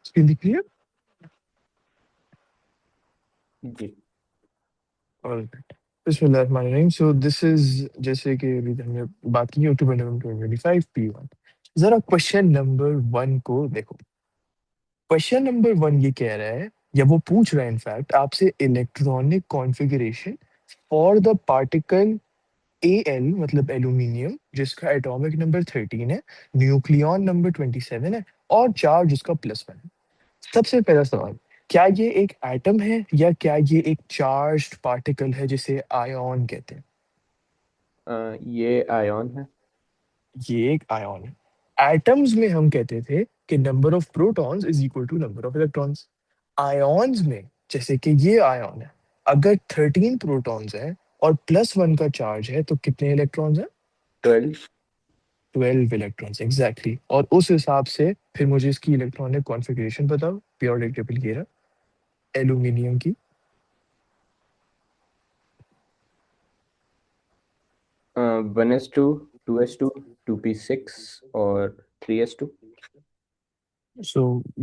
Screen दिख रही है? जी। ऑलराइट। बिस्मिल्लाहिर्रहमानिर्रहीम। सो दिस इज, जैसे कि अभी हमने बात की, अक्टूबर नवंबर 2025 P1। जरा क्वेश्चन नंबर 1 को देखो। क्वेश्चन नंबर 1 ये कह रहा है, या वो पूछ रहा है इनफैक्ट आपसे, electronic configuration for the particle Al, मतलब एल्यूमिनियम, जिसका एटॉमिक नंबर 13 है, न्यूक्लियॉन नंबर 27 है, और चार्ज उसका +1 है। सबसे पहला सवाल, क्या ये एक एटम है या क्या ये एक चार्ज्ड पार्टिकल है जिसे आयन कहते हैं? ये आयन है। ये एक आयन है। एटम्स में हम कहते थे कि number of protons is equal to number of electrons. Ions में, जैसे कि ये आयन है, अगर 13 प्रोटॉन्स है और +1 का चार्ज है तो कितने इलेक्ट्रॉन्स हैं? 12। 12 इलेक्ट्रॉन्स, एग्जैक्टली। और उस हिसाब से फिर मुझे इसकी इलेक्ट्रॉनिक कॉन्फ़िगरेशन बताओ, पीरियोडिक टेबल की एल्यूमिनियम की। 1s2, 2s2, 2p6 और 3s2। सो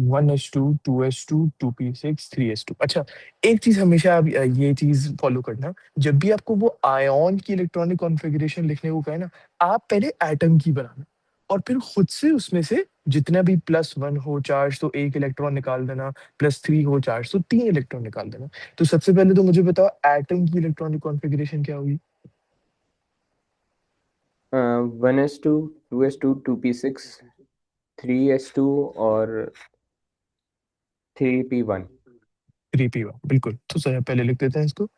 1s2, 2s2, 2p6, 3s2। अच्छा, एक चीज हमेशा आप ये चीज फॉलो करना, जब भी आपको वो आयन की इलेक्ट्रॉनिक कॉन्फ़िगरेशन लिखने को कहे ना, आप पहले एटम की बनाना और फिर खुद से उसमें से जितना भी +1 हो चार्ज तो एक इलेक्ट्रॉन निकाल देना, +3 हो चार्ज तो 3 इलेक्ट्रॉन निकाल देना। तो सबसे पहले तो मुझे बताओ, एटम की इलेक्ट्रॉनिक कॉन्फ़िगरेशन क्या होगी? 1s2, 2s2, 2p6, 3s2 और 3p1। 3p1, बिल्कुल। तो सर पहले लिख देते हैं इसको,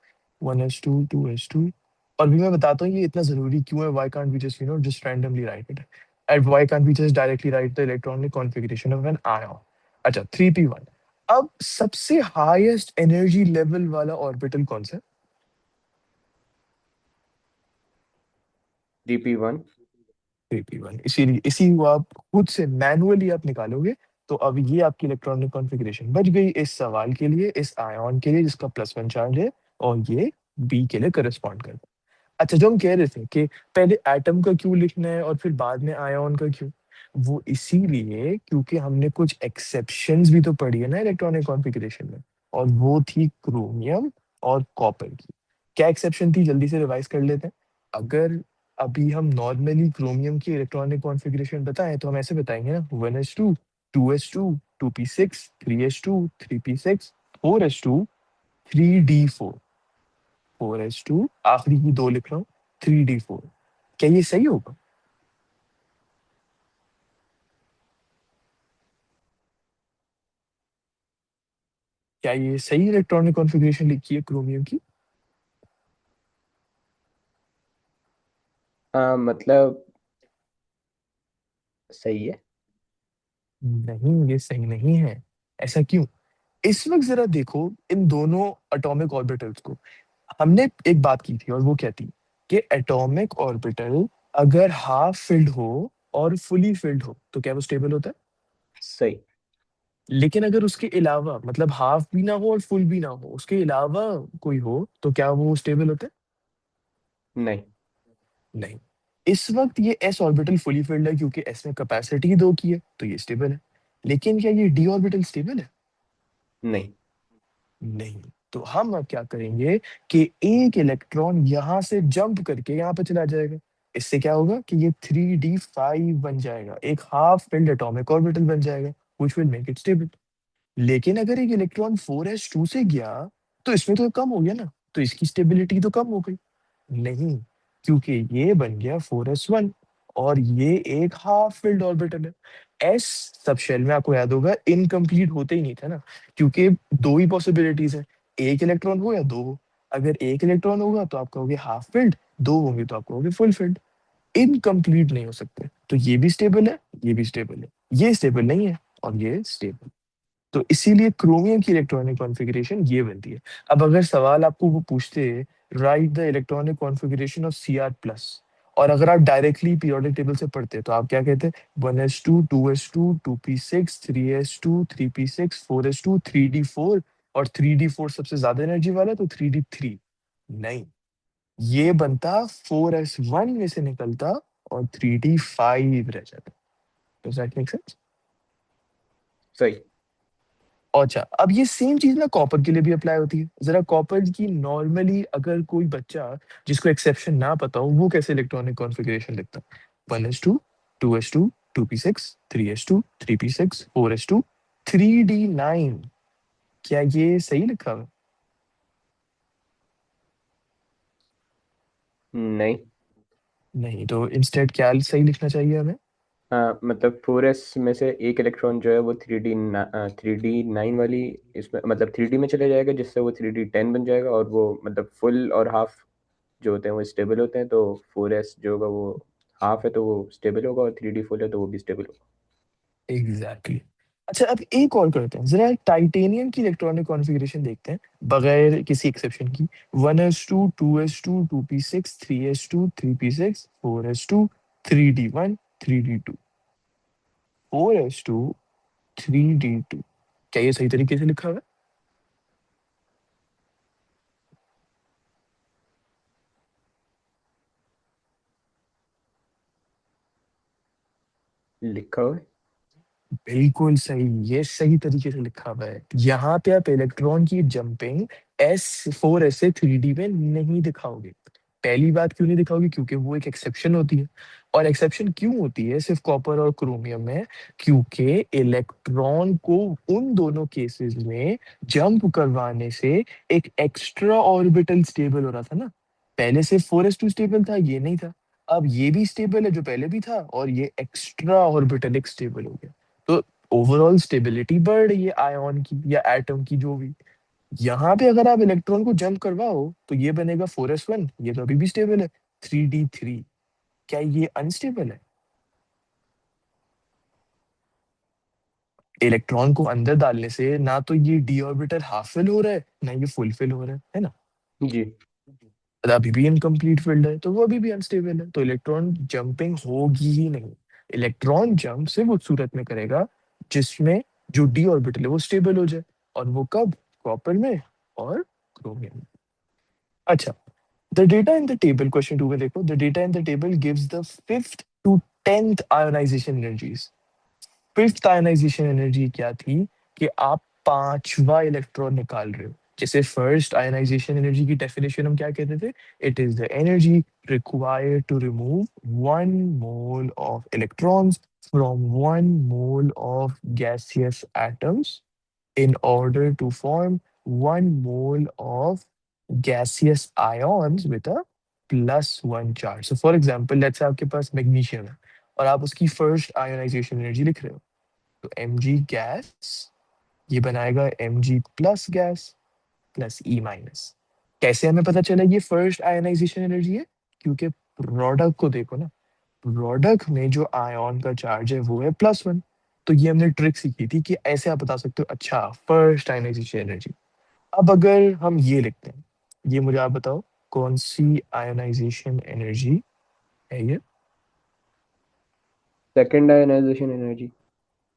1s2, 2s2। और भी मैं बताता हूँ ये इतना जरूरी क्यों है, why can't we just just randomly write it, and why can't we just directly write the electronic configuration of an ion. अच्छा, 3p1। अब सबसे हाईएस्ट एनर्जी लेवल वाला ऑर्बिटल कौन सा है? 3p1। 3p1, इसीलिए इसी को आप खुद से मैनुअली आप निकालोगे। तो अब ये आपकी इलेक्ट्रॉनिक कॉन्फ़िगरेशन बच गई इस सवाल के लिए, इस आयन के लिए जिसका +1 चार्ज है, और ये बी के लिए करस्पॉन्ड करता है। अच्छा, जो हम कह रहे थे कि पहले एटम का क्यों लिखना है और फिर बाद में आयन का क्यों, वो इसीलिए क्योंकि हमने कुछ एक्सेप्शंस भी तो पढ़ी है ना इलेक्ट्रॉनिक कॉन्फ़िगरेशन में, और वो थी क्रोमियम और कॉपर की। क्या एक्सेप्शन थी, जल्दी से रिवाइज कर लेते हैं। अगर अभी हम नॉर्मली क्रोमियम की इलेक्ट्रॉनिक कॉन्फ़िगरेशन बताएं तो हम ऐसे बताएंगे ना, 1s2, 2s2, 2p6, 3s2, 3p6, 4s2, 3d4। 4s2, आखिरी की दो लिख रहा हूँ, 3d4। क्या ये सही होगा? क्या ये सही इलेक्ट्रॉनिक कॉन्फ़िगरेशन लिखी है क्रोमियम की? मतलब सही है। नहीं, ये सही नहीं है। ऐसा क्यों? इस वक्त जरा देखो इन दोनों एटॉमिक ऑर्बिटल्स को। हमने एक बात की थी और वो क्या थी, कि एटॉमिक ऑर्बिटल अगर हाफ फिल्ड हो और फुली फिल्ड हो तो क्या वो स्टेबल होता है? सही। लेकिन अगर उसके अलावा, मतलब हाफ भी ना हो और फुल भी ना हो, उसके अलावा कोई हो तो क्या वो स्टेबल होता है? नहीं। नहीं। इस वक्त ये एस ऑर्बिटल फुली फिल्ड है क्योंकि एस में कैपेसिटी 2 की है, तो ये स्टेबल है। लेकिन क्या ये डी ऑर्बिटल स्टेबल है? नहीं। नहीं। तो हम अब क्या करेंगे कि एक इलेक्ट्रॉन यहां से जंप करके यहाँ पे चला जाएगा। इससे क्या होगा कि ये 3d5 बन जाएगा, एक हाफ फिल्ड एटॉमिक ऑर्बिटल बन जाएगा, which will make it stable. लेकिन अगर एक इलेक्ट्रॉन 4s2 से गया तो इसमें तो कम हो गया ना, तो इसकी स्टेबिलिटी तो कम हो गई। नहीं, क्योंकि ये बन गया 4s1, और ये एक हाफ फिल्ड ऑर्बिटल है। एस सब शेल में आपको याद होगा इनकम्प्लीट होते ही नहीं था ना, क्योंकि दो ही पॉसिबिलिटीज है, एक इलेक्ट्रॉन हो या दो हो। अगर एक इलेक्ट्रॉन होगा तो आप कहोगे हाफ फिल्ड, दो होंगे तो आप कहोगे फुल फिल्ड। इनकम्प्लीट नहीं हो सकते। तो ये भी स्टेबल है, ये भी स्टेबल है, ये स्टेबल नहीं है, और ये स्टेबल। तो इसीलिए क्रोमियम की इलेक्ट्रॉनिक कॉन्फ़िगरेशन ये बनती है। अब अगर सवाल आपको वो पूछते, right the electronic configuration of Cr+, और अगर आप डायरेक्टली पीरियोडिक टेबल से पढ़ते तो आप क्या कहते? 1s2, 2s2, 2p6, 3s2, 3p6, 4s2, 3d4। और 3d4 सबसे ज्यादा एनर्जी वाला है तो 3d3। नहीं, ये बनता 4s1 में से निकलता और 3d5 रह जाता। Does that make sense? सही। अच्छा, अब ये सेम चीज ना कॉपर के लिए भी अप्लाई होती है। जरा कॉपर की नॉर्मली अगर कोई बच्चा जिसको एक्सेप्शन ना पता हो वो कैसे इलेक्ट्रॉनिक कॉन्फ़िगरेशन लिखता है? 1s2 2s2 2p6 3s2 3p6 4s2 3d9। क्या ये सही लिखा हुआ है? नहीं। नहीं, तो इंस्टेड क्या सही लिखना चाहिए हमें? हाँ, मतलब 4s में से एक इलेक्ट्रॉन जो है वो 3D9 वाली, इसमें मतलब 3D में चले जाएगा, जिससे वो 3D10 बन जाएगा, और वो मतलब फुल और हाफ जो होते हैं वो स्टेबल होते हैं। तो 4s जो होगा वो हाफ है तो वो स्टेबल होगा, और 3D फुल है तो वो भी स्टेबल होगा। Exactly exactly. अच्छा, अब एक और करते हैं, जरा टाइटेनियम की इलेक्ट्रॉनिक कॉन्फ़िगरेशन देखते हैं बगैर किसी एक्सेप्शन की। 1s2 2s2 2p6 3s2 3p6 4s2 3d1 3d2 4s2 3d2। क्या ये सही तरीके से लिखा हुआ है? लिखा हुआ है। बिल्कुल सही, ये सही तरीके से लिखा हुआ है। यहाँ पे आप इलेक्ट्रॉन की जंपिंग S4s से 3d में नहीं दिखाओगे। पहली बात क्यों नहीं दिखाओगे? क्योंकि वो एक एक्सेप्शन होती है। और एक्सेप्शन क्यों होती है सिर्फ कॉपर और क्रोमियम में? क्योंकि इलेक्ट्रॉन को उन दोनों केसेस में जंप करवाने से एक एक्स्ट्रा ऑर्बिटल स्टेबल हो रहा था ना। पहले सिर्फ 4s2 स्टेबल था, ये नहीं था। अब ये भी स्टेबल है जो पहले भी था, और ये एक्स्ट्रा ऑर्बिटल एक स्टेबल हो गया। तो ओवरऑल स्टेबिलिटी बढ़ रही है आयन की या एटम की, जो भी। यहाँ पे अगर आप इलेक्ट्रॉन को जंप करवाओ तो ये बनेगा 4s1, ये तो अभी भी स्टेबल है। 3d3। क्या ये अनस्टेबल है? इलेक्ट्रॉन को अंदर डालने से ना तो ये डी ऑर्बिटल हाफ फिल हो रहा है, ना ये फुल फिल हो रहा है ना। जी। और अभी भी इनकम्प्लीट फील्ड है, तो वो अभी भी अनस्टेबल है, तो इलेक्ट्रॉन जंपिंग होगी ही नहीं। इलेक्ट्रॉन जंप सिर्फ उस सूरत में करेगा जिसमें जो डी ऑर्बिटल है वो स्टेबल हो जाए। और वो कब? कॉपर में और क्रोमियम में। अच्छा, the data in the table, question 2 में देखो, the data in the table gives the 5th to 10th ionisation energies. 5th ionisation energy क्या थी? कि आप पांचवा इलेक्ट्रॉन निकाल रहे हो। जैसे फर्स्ट आयोनाइजेशन एनर्जी की डेफिनेशन हम क्या कहते थे? It is the energy required to remove 1 mole of electrons from 1 mole of gaseous atoms in order to form 1 mole of gaseous ions with a +1 charge. So for example, let's say आपके पास magnesium है और आप उसकी first ionisation energy लिख रहे हो, तो mg gas ये बनाएगा mg plus gas plus E minus. कैसे हमें पता चला ये फर्स्ट आयोनाइजेशन एनर्जी है? क्योंकि प्रोडक्ट को देखो ना, प्रोडक्ट में जो आयन का चार्ज है वो है +1। तो ये हमने ट्रिक सीखी थी कि ऐसे आप बता सकते हो, अच्छा फर्स्ट आयनाइजेशन एनर्जी। अब अगर हम ये लिखते हैं, ये मुझे आप बताओ कौन सी आयनाइजेशन एनर्जी है ये? Second ionisation energy.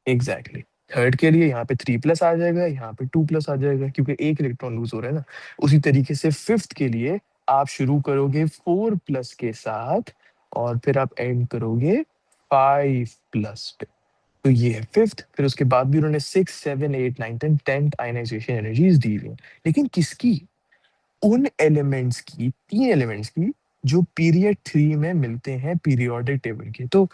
Exactly exactly. Third के लिए यहाँ पे 3+ आ जाएगा, यहाँ पे 2+ आ जाएगा, क्योंकि एक इलेक्ट्रॉन लूज हो रहा है ना। उसी तरीके से फिफ्थ के लिए आप शुरू करोगे 4+ के साथ, और फिर आप एंड करोगे 5+ पे। तो ये है फिफ्थ। फिर उसके बाद भी उन्होंने 6 7 8 9 10 आयनाइजेशन एनर्जीज दी हुई हैं। लेकिन किसकी? उन एलिमेंट्स की, 3 एलिमेंट्स की, जो पीरियड 3 में मिलते हैं पीरियोडिक टेबल के। तो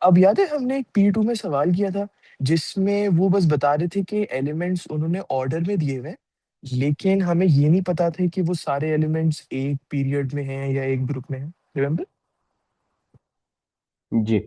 अब याद है हमने एक P2 में सवाल किया था जिसमें वो बस बता रहे थे कि एलिमेंट्स उन्होंने ऑर्डर में दिए हुए हैं, लेकिन हमें ये नहीं पता था कि वो सारे एलिमेंट्स एक पीरियड में हैं या एक ग्रुप में हैं। रिमेम्बर? जी।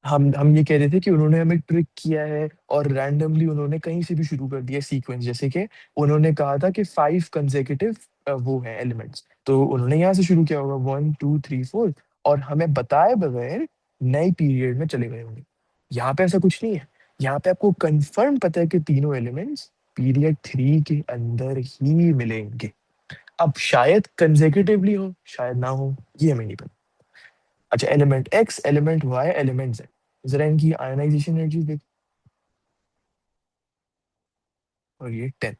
हम ये कह रहे थे कि उन्होंने हमें ट्रिक किया है और रैंडमली उन्होंने कहीं से भी शुरू कर दिया सीक्वेंस। जैसे कि उन्होंने कहा था कि 5 कंसेक्यूटिव वो है एलिमेंट्स, तो उन्होंने यहाँ से शुरू किया होगा 1 2 3 4, और हमें बताए बगैर नए पीरियड में चले गए होंगे। यहाँ पे ऐसा कुछ नहीं है। यहाँ पे आपको कंफर्म पता है कि तीनों एलिमेंट्स पीरियड 3 के अंदर ही मिलेंगे। अब शायद कंसेक्यूटिवली हो, शायद ना हो, ये हमें नहीं पता। अच्छा, element x, element y, element z, जरा इनकी आयनाइजेशन एनर्जी देख। और ये 10।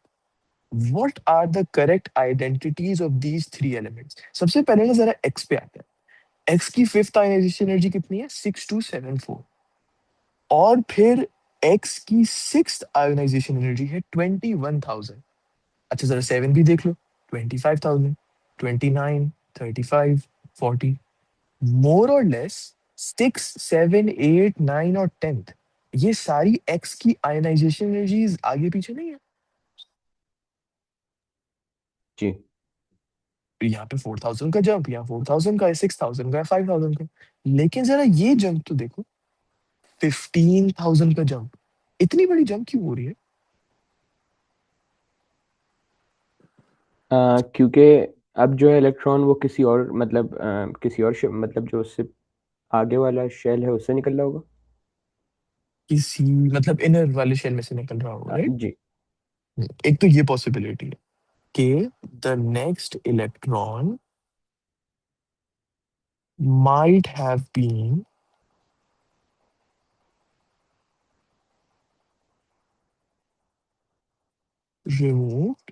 What are the correct identities of these 3 elements? सबसे पहले ना जरा एक्स पे आते हैं। एक्स की फिफ्थ आयनाइजेशन एनर्जी कितनी है? 6274। और फिर एक्स की सिक्स आयोनाइजेशन एनर्जी है 21,000। अच्छा जरा 7 भी देख लो, 25,000, 29, 35, 40, मोर और लेस। 6, 7, 8, 9 और 10th, ये सारी एक्स की आयनाइजेशन एनर्जीज आगे पीछे नहीं है। जी। यहाँ पे 4,000 का जंप, यहाँ 4,000 का है, 6,000 का है, 5,000 का। लेकिन जरा ये जंप तो देखो, 15,000 का जंप। इतनी बड़ी जंप क्यों हो रही है? क्योंकि अब जो है इलेक्ट्रॉन वो किसी और मतलब किसी और मतलब जो उससे आगे वाला शेल है उससे निकल रहा होगा। किसी मतलब इनर वाले शेल में से निकल रहा होगा, राइट? जी। एक तो ये पॉसिबिलिटी है कि the next electron might have been removed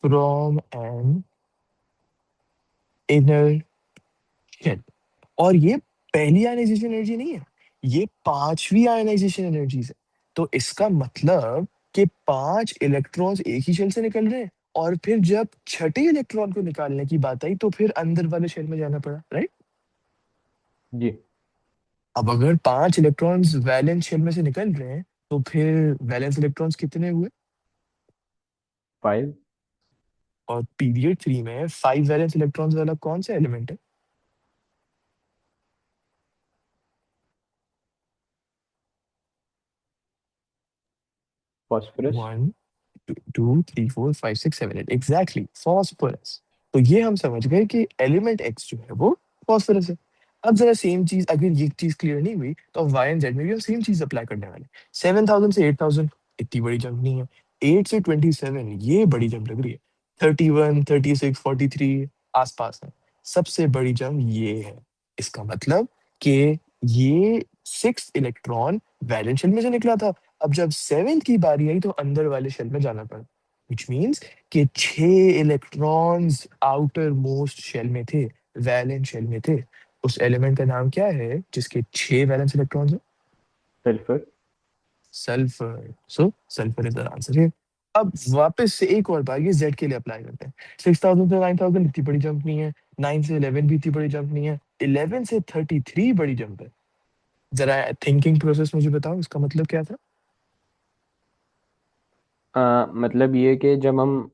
from an inner shell। और ये पहली आयनाइजेशन एनर्जी नहीं है, ये पांचवी आयनाइजेशन एनर्जीज है। तो इसका मतलब कि पांच इलेक्ट्रॉन्स एक ही शेल से निकल रहे हैं, और फिर जब छठे इलेक्ट्रॉन को निकालने की बात आई तो फिर अंदर वाले शेल में जाना पड़ा, राइट? जी। अब अगर पांच इलेक्ट्रॉन्स वैलेंस शेल में से निकल रहे हैं, तो फिर वैलेंस इलेक्ट्रॉन्स कितने हुए? 5। और पीरियड 3 में 5 वैलेंस इलेक्ट्रॉन्स वाला कौन सा एलिमेंट है? फॉस्फोरस। 1, 2, 3, 4, 5, 6, 7, 8, exactly phosphorus. तो ये हम समझ गए कि एलिमेंट एक्स जो है वो फॉस्फोरस है। अब जरा सेम चीज, अगर ये चीज क्लियर नहीं हुई तो अब वाई एंड जेड में भी हम सेम चीज अप्लाई करने वाले। 7,000 से 8,000, इतनी बड़ी जंप नहीं है। 8 से 27, ये बड़ी जंप लग रही है। 31, 36, 43 आसपास है। सबसे बड़ी जंप ये है। इसका मतलब कि ये सिक्स इलेक्ट्रॉन वैलेंस शेल में से निकला था। अब जब सेवेंथ की बारी आई तो अंदर वाले शेल में जाना पड़ा, विच मीन्स कि छह इलेक्ट्रॉन्स आउटर मोस्ट शेल में थे, वैलेंस शेल में थे। उस एलिमेंट का नाम क्या है जिसके छह वैलेंस इलेक्ट्रॉन्स हैं? Sulphur. Sulphur. So sulphur is the answer है। अब वापस से एक और बार ये जेड के लिए अप्लाई करते हैं। 6,000 से 9,000 इतनी बड़ी जंप नहीं है। 9 से 11 भी इतनी बड़ी जंप नहीं है। 11 से 33 बड़ी जंप है। जरा थिंकिंग प्रोसेस मुझे बताओ, इसका मतलब क्या था? मतलब ये कि जब हम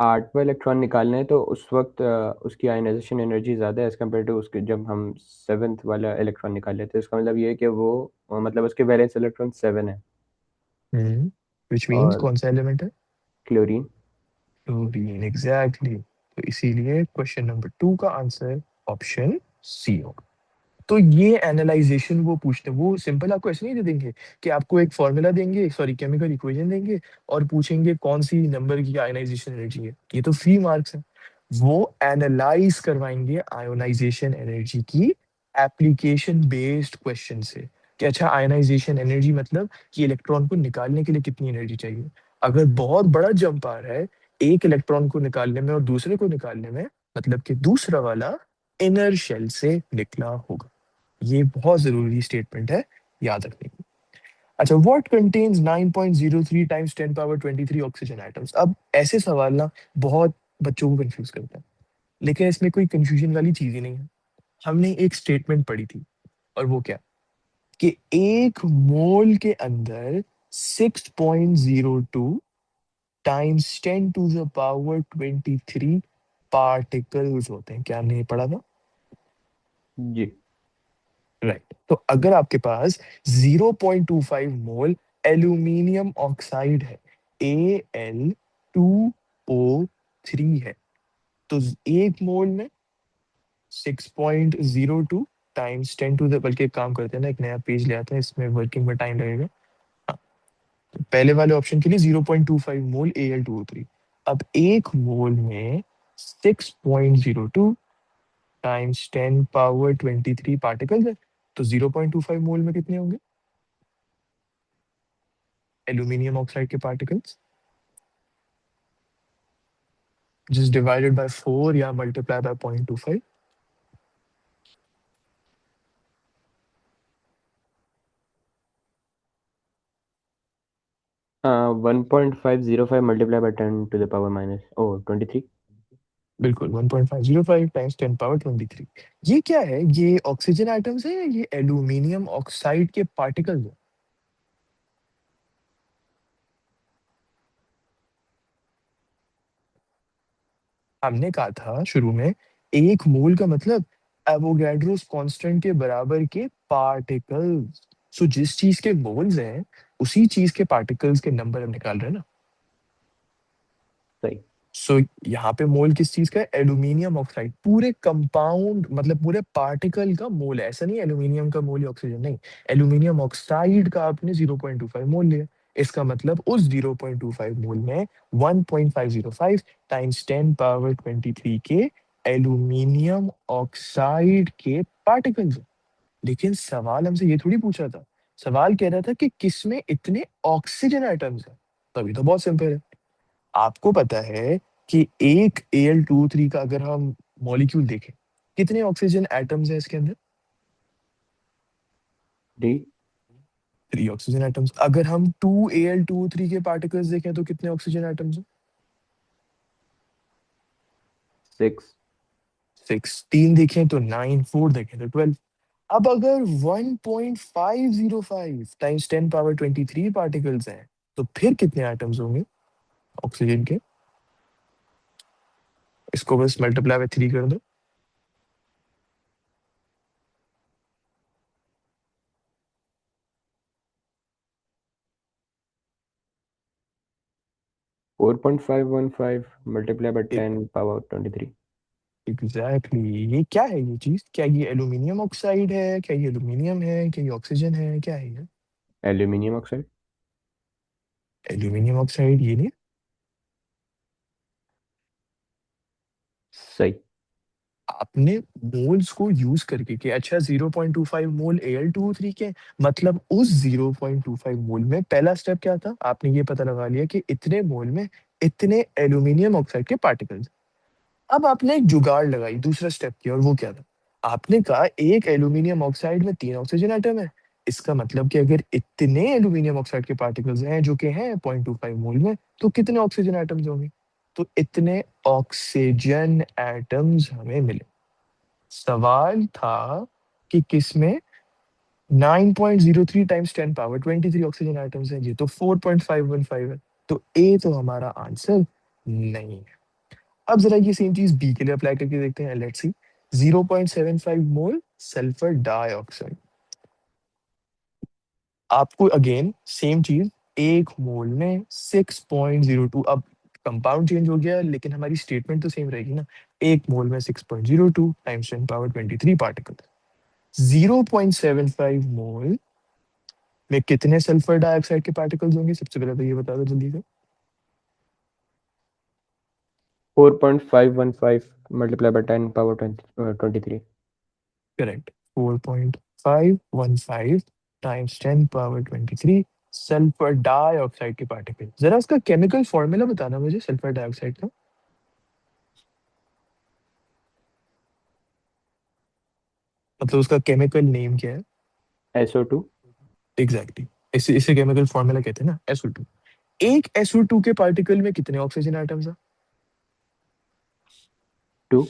आठवां इलेक्ट्रॉन निकालना है तो उस वक्त उसकी आयनाइजेशन एनर्जी ज़्यादा है एज कम्पेयर टू उसके जब हम सेवेंथ वाला इलेक्ट्रॉन निकाल लेते हैं। इसका मतलब ये है कि वो मतलब उसके वैलेंस इलेक्ट्रॉन 7 है। हम्म, विच मीन्स और कौन सा एलिमेंट है? क्लोरीन। Chlorine, exactly. तो इसीलिए क्वेश्चन नंबर 2 का आंसर ऑप्शन सी होगा। तो ये एनालाइजेशन वो पूछते हैं, वो सिंपल आपको ऐसे नहीं दे देंगे कि आपको एक फॉर्मूला देंगे, सॉरी केमिकल इक्वेशन देंगे, और पूछेंगे कौन सी नंबर की आयोनाइजेशन एनर्जी है। ये तो फ्री मार्क्स है। वो एनालाइज करवाएंगे आयोनाइजेशन एनर्जी की एप्लीकेशन बेस्ड क्वेश्चन से, कि अच्छा आयोनाइजेशन एनर्जी मतलब कि इलेक्ट्रॉन को निकालने के लिए कितनी एनर्जी चाहिए। अगर बहुत बड़ा जंप आ रहा है एक इलेक्ट्रॉन को निकालने में और दूसरे को निकालने में, मतलब कि दूसरा वाला इनर शेल से निकला होगा। ये बहुत जरूरी स्टेटमेंट है, याद रखने की। अच्छा, what contains 9.03 times 10 power 23 oxygen atoms? अब ऐसे सवाल ना बहुत बच्चों को कंफ्यूज करते हैं, लेकिन इसमें कोई कंफ्यूजन वाली चीज ही नहीं है। हमने एक स्टेटमेंट पढ़ी थी, और वो क्या, कि एक मोल के अंदर 6.02 times 10 to the power 23 particles होते हैं। क्या हमने ये पढ़ा था? जी। राइट। तो अगर आपके पास 0.25 मोल एल्यूमिनियम ऑक्साइड है, Al2O3 है, तो एक मोल में 6.02 टाइम्स 10 टू द, बल्कि एक काम करते हैं ना, एक नया पेज ले आते हैं, इसमें वर्किंग में टाइम लगेगा। हाँ, तो पहले वाले ऑप्शन के लिए 0.25 मोल Al2O3। अब एक मोल में 6.02 टाइम्स 10 पावर 23 पार्टिकल्स है, तो 0.25 मोल में कितने होंगे एल्यूमिनियम ऑक्साइड के पार्टिकल्स? जस्ट डिवाइडेड बाय 4 या multiply by 0.25। 1.505 multiply by 10 to the power minus 23। बिल्कुल 1.505 टाइम्स 10 पावर 23। ये क्या है, ये ऑक्सीजन एटम्स है या ये एल्यूमिनियम ऑक्साइड के पार्टिकल्स है? हमने कहा था शुरू में, एक मोल का मतलब एवोगैड्रोस कांस्टेंट के बराबर के पार्टिकल्स। सो जिस चीज के मोल्स हैं उसी चीज के पार्टिकल्स के नंबर हम निकाल रहे हैं ना। सही। सो यहाँ पे मोल किस चीज का है, एल्यूमिनियम ऑक्साइड। पूरे कंपाउंड मतलब पूरे पार्टिकल का मोल है, ऐसा नहीं एल्यूमिनियम का मोल या ऑक्सीजन नहीं। एल्यूमिनियम ऑक्साइड का आपने 0.25 मोल लिया। इसका मतलब उस 0.25 मोल में 1.505 टाइम्स 10 पावर 23 के एल्यूमिनियम ऑक्साइड के पार्टिकल्स। लेकिन सवाल हमसे ये थोड़ी पूछा था, सवाल कह रहा था कि किसमें इतने ऑक्सीजन एटम्स हैं। तभी तो बहुत सिंपल है। आपको पता है कि एक Al2O3 का अगर हम मॉलिक्यूल देखें, कितने ऑक्सीजन एटम्स हैं इसके अंदर? डी। 3 oxygen atoms. अगर हम 2Al2O3 के पार्टिकल्स देखें तो कितने ऑक्सीजन एटम्स हैं? 6। 6। 3 देखें तो 9, 4 देखें तो 12। अब अगर 1.505 टाइम्स 10 पावर 23 पार्टिकल्स हैं तो फिर कितने एटम्स होंगे ऑक्सीजन के? इसको बस मल्टीप्लाई बाय 3 कर दो। 4.515 multiply by 10 power 23। Exactly exactly। ये क्या है, ये चीज क्या, ये एल्यूमिनियम ऑक्साइड है क्या, ये एल्यूमिनियम है क्या, ये ऑक्सीजन है क्या है ये? Aluminium oxide. एल्यूमिनियम ऑक्साइड ये नहीं। सही। आपने मोल्स को यूज करके कि अच्छा 0.25 मोल Al2O3 के, मतलब उस 0.25 मोल में पहला स्टेप क्या था, आपने ये पता लगा लिया कि इतने मोल में इतने एल्यूमिनियम ऑक्साइड के पार्टिकल्स। अब आपने एक जुगाड़ लगाई, दूसरा स्टेप किया, और वो क्या था, आपने कहा एक एल्यूमिनियम ऑक्साइड में 3 ऑक्सीजन एटम है। इसका मतलब कि अगर इतने एल्यूमिनियम ऑक्साइड के पार्टिकल्स हैं जो कि हैं 0.25 मोल में, तो कितने ऑक्सीजन एटम्स होंगे? तो इतने ऑक्सीजन एटम्स हमें मिले। सवाल था कि किसमें 9.03 टाइम्स 10 पावर 23 ऑक्सीजन एटम्स हैं, ये तो 4.515 है। तो ए तो हमारा आंसर नहीं है। अब जरा ये सेम चीज बी के लिए अप्लाई करके देखते हैं, let's see. 0.75 mole sulphur dioxide. आपको अगेन सेम चीज, एक मोल में 6.02। अब कंपाउंड चेंज हो गया लेकिन हमारी स्टेटमेंट तो सेम रहेगी ना। एक मोल में 6.02 टाइम्स 10 पावर 23 पार्टिकल। 0.75 मोल में कितने सल्फर डाइऑक्साइड के पार्टिकल्स होंगे, सबसे पहले तो ये बता दो जल्दी से। 4.515 multiply by 10 power 23। Correct. 4.515 times 10 power 23 sulphur dioxide के पार्टिकल। जरा उसका केमिकल फॉर्मूला बताना मुझे सल्फर डाइऑक्साइड का, मतलब उसका केमिकल नेम क्या है? SO2। Exactly exactly। इसे केमिकल फॉर्मूला कहते हैं ना, SO2। एक SO2 के पार्टिकल में कितने ऑक्सीजन एटम्स है? 2।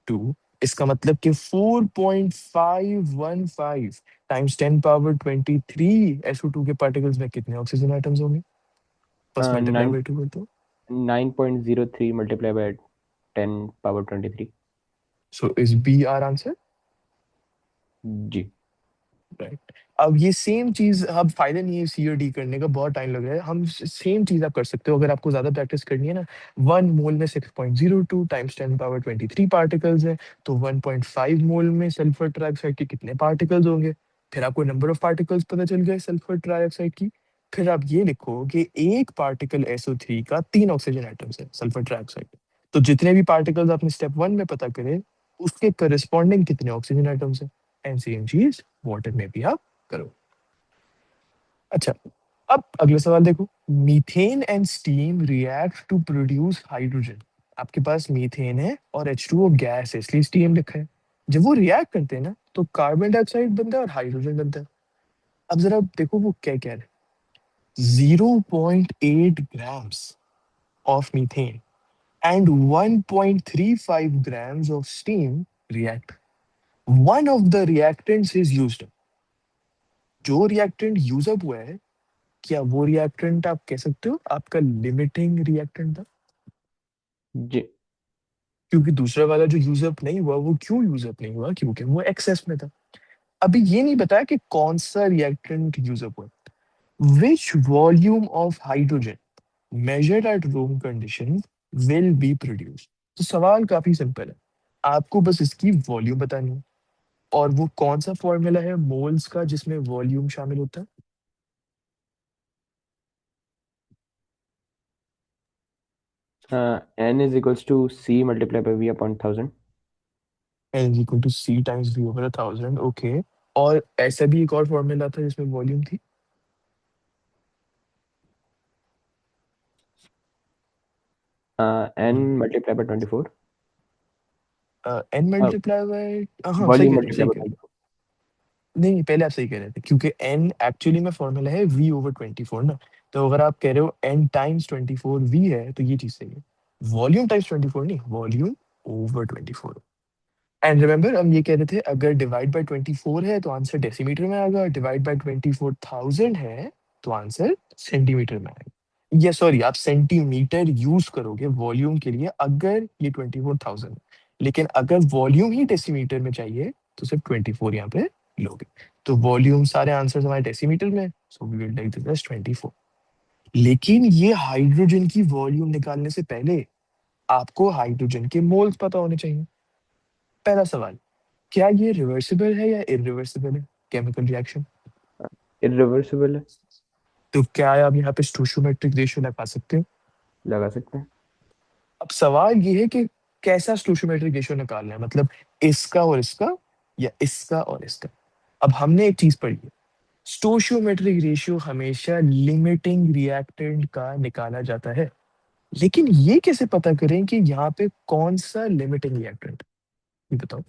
2। इसका मतलब कि 4.515 टाइम्स 10 पावर 23 SO2 के पार्टिकल्स में कितने ऑक्सीजन एटम्स होंगे? बस मल्टीप्लाई नाइन बाय 2 कर दो। 9.03 multiply by 10 power 23। So is B our answer? जी। राइट। अब ये सेम चीज, अब फायदा नहीं है सी और डी करने का, बहुत टाइम लग रहा है। हम सेम चीज आप कर सकते हो अगर आपको ज्यादा प्रैक्टिस करनी है ना। 1 मोल में 6.02 टाइम्स 10 पावर 23 पार्टिकल्स है। तो 1.5 मोल में सल्फर ट्राइऑक्साइड के कितने पार्टिकल्स होंगे? फिर आपको नंबर ऑफ पार्टिकल्स पता चल गए सल्फर ट्राइऑक्साइड की। फिर आप ये लिखो कि एक पार्टिकल SO3 का 3 ऑक्सीजन एटम्स है सल्फर ट्राइऑक्साइड। तो जितने भी पार्टिकल्स आपने स्टेप 1 में पता करे, उसके करस्पॉन्डिंग कितने ऑक्सीजन एटम्स है। एंड सेम चीज वाटर में भी आप करो। अच्छा, अब अगला सवाल देखो। Methane and steam react to produce hydrogen. आपके पास मीथेन है और H2O गैस है इसलिए स्टीम लिखा है। जब वो रिएक्ट करते हैं ना तो कार्बन डाइऑक्साइड बनता है और हाइड्रोजन बनता है। अब जरा देखो वो क्या कह रहे हैं। 0.8 grams of methane and 1.35 grams of steam react. One of the reactants is used. जो रिएक्टेंट यूज अप हुआ है, क्या वो रिएक्टेंट आप कह सकते हो आपका लिमिटिंग रिएक्टेंट था? जी। क्योंकि दूसरा वाला जो यूज अप नहीं हुआ, वो क्यों यूज अप नहीं हुआ? क्योंकि वो एक्सेस में था। अभी ये नहीं बताया कि कौन सा रिएक्टेंट यूज अप हुआ। Which volume of hydrogen measured at room condition will be produce? तो सवाल काफी सिंपल है, आपको बस इसकी वॉल्यूम बतानी है। और वो कौन सा फॉर्मूला है मोल्स का जिसमें वॉल्यूम शामिल होता है? N is equals to C multiplied by V upon 1000. N is equal to C times V over 1000, okay. और ऐसा भी एक और फॉर्मूला था जिसमें वॉल्यूम थी। N multiplied by 24. N multiply by, हाँ सही Volume कह रहे हो, multiplied सही by कह रहे हो। 24. नहीं, पहले आप सही कह रहे थे, क्योंकि एन एक्चुअली में फॉर्मूला है वी ओवर 24 ना। तो अगर आप कह रहे हो एन टाइम्स 24 वी है, तो ये चीज सही है। वॉल्यूम टाइम्स 24 नहीं, वॉल्यूम ओवर 24। एंड रिमेंबर हम ये कह रहे थे, अगर डिवाइड बाय 24 है तो आंसर डेसीमीटर में आएगा, डिवाइड बाय 24,000 है तो आंसर सेंटीमीटर में आएगा। या सॉरी, आप सेंटीमीटर यूज करोगे वॉल्यूम के लिए अगर ये 24,000, लेकिन अगर वॉल्यूम ही डेसीमीटर में चाहिए तो सिर्फ 24 यहाँ पे लोगे। तो वॉल्यूम सारे आंसर्स हमारे डेसीमीटर में, so we will take this as 24। लेकिन ये हाइड्रोजन की वॉल्यूम निकालने से पहले आपको हाइड्रोजन के मोल्स पता होने चाहिए। पहला सवाल, क्या ये रिवर्सिबल है या इरिवर्सिबल है केमिकल रिएक्शन? Irreversible है। तो क्या आप यहाँ पे स्टोइचियोमेट्रिक रेशियो लगा सकते हो? लगा सकते हैं। अब सवाल ये है कि कैसा स्टोइचियोमेट्रिक रेशियो निकालना है, मतलब इसका और इसका या इसका और इसका। अब हमने एक चीज पढ़ी है, स्टोइचियोमेट्रिक रेशियो हमेशा लिमिटिंग रिएक्टेंट का निकाला जाता है। लेकिन ये कैसे पता करें कि यहाँ पे कौन सा लिमिटिंग रिएक्टेंट? ये बताओ।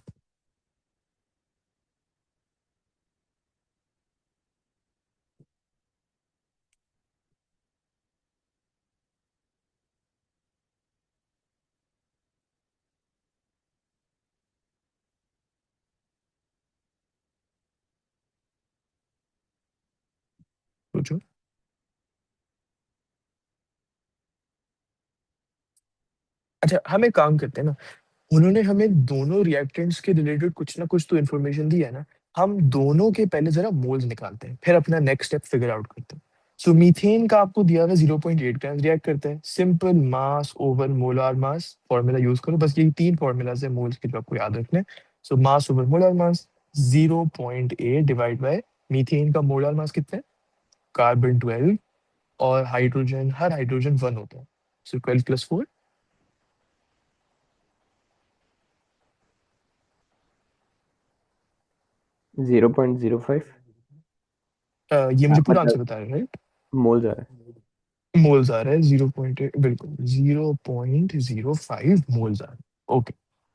सोचो। अच्छा, हम एक काम करते हैं ना, उन्होंने हमें दोनों रिएक्टेंट्स के रिलेटेड कुछ ना कुछ तो इन्फॉर्मेशन दी है ना। हम दोनों के पहले जरा मोल्स निकालते हैं, फिर अपना नेक्स्ट स्टेप फिगर आउट करते हैं। सो मीथेन का आपको दिया हुआ है 0.8 ग्राम, रिएक्ट करता है सिंपल मास ओवर मोलार मास फॉर्मूला यूज करो। बस यही तीन फॉर्मूलाज है मोल्स के जो आपको याद रखने हैं। So mass over molar mass 0.8 divide by methane का मोलार मास कितना है? कार्बन 12 और हाइड्रोजन, हर हाइड्रोजन 1 होता है। सो 12 प्लस 4। 0.05। ये मुझे पूरा आंसर मतलब बता रहे हैं? मोल्स आ रहा मोल्स आ रहा है 0.8, बिल्कुल 0.05 मोल्स आ रहा है, ओके।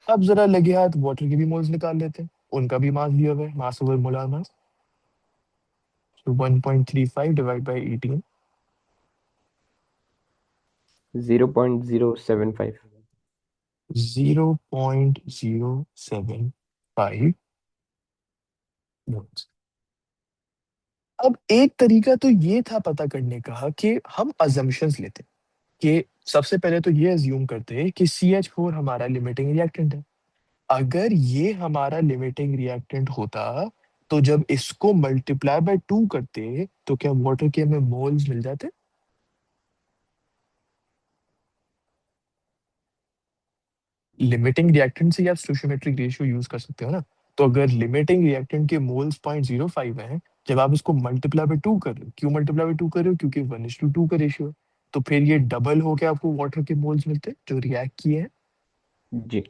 अब जरा लगे हाथ वाटर के भी मोल्स निकाल लेते हैं। उनका भी मास दिया हुआ है, मास ओवर मोलार मास। तो 1.35 डिवाइड बाय 18। है। 0.075। 0.075 मोल्स। अब एक तरीका तो ये था पता करने का कि हम अजम्पशंस लेते हैं कि सबसे पहले तो ये अज्यूम करते हैं कि CH4 हमारा लिमिटिंग रिएक्टेंट है। अगर ये हमारा लिमिटिंग रिएक्टेंट होता, तो जब इसको मल्टीप्लाई बाय 2 करते तो क्या वाटर के हमें मोल्स मिल जाते? लिमिटिंग रिएक्टेंट से आप स्टोइचियोमेट्रिक रेशियो यूज कर सकते हो ना। तो अगर लिमिटिंग रिएक्टेंट के मोल्स 0.05 है, जब आप इसको मल्टीप्लाई बाय 2 कर रहे हो, क्यों मल्टीप्लाई बाय 2 कर रहे हो? क्योंकि 1:2 का रेशियो है। तो फिर ये डबल होके आपको वाटर के मोल्स मिलते हैं जो रिएक्ट किए हैं। जी।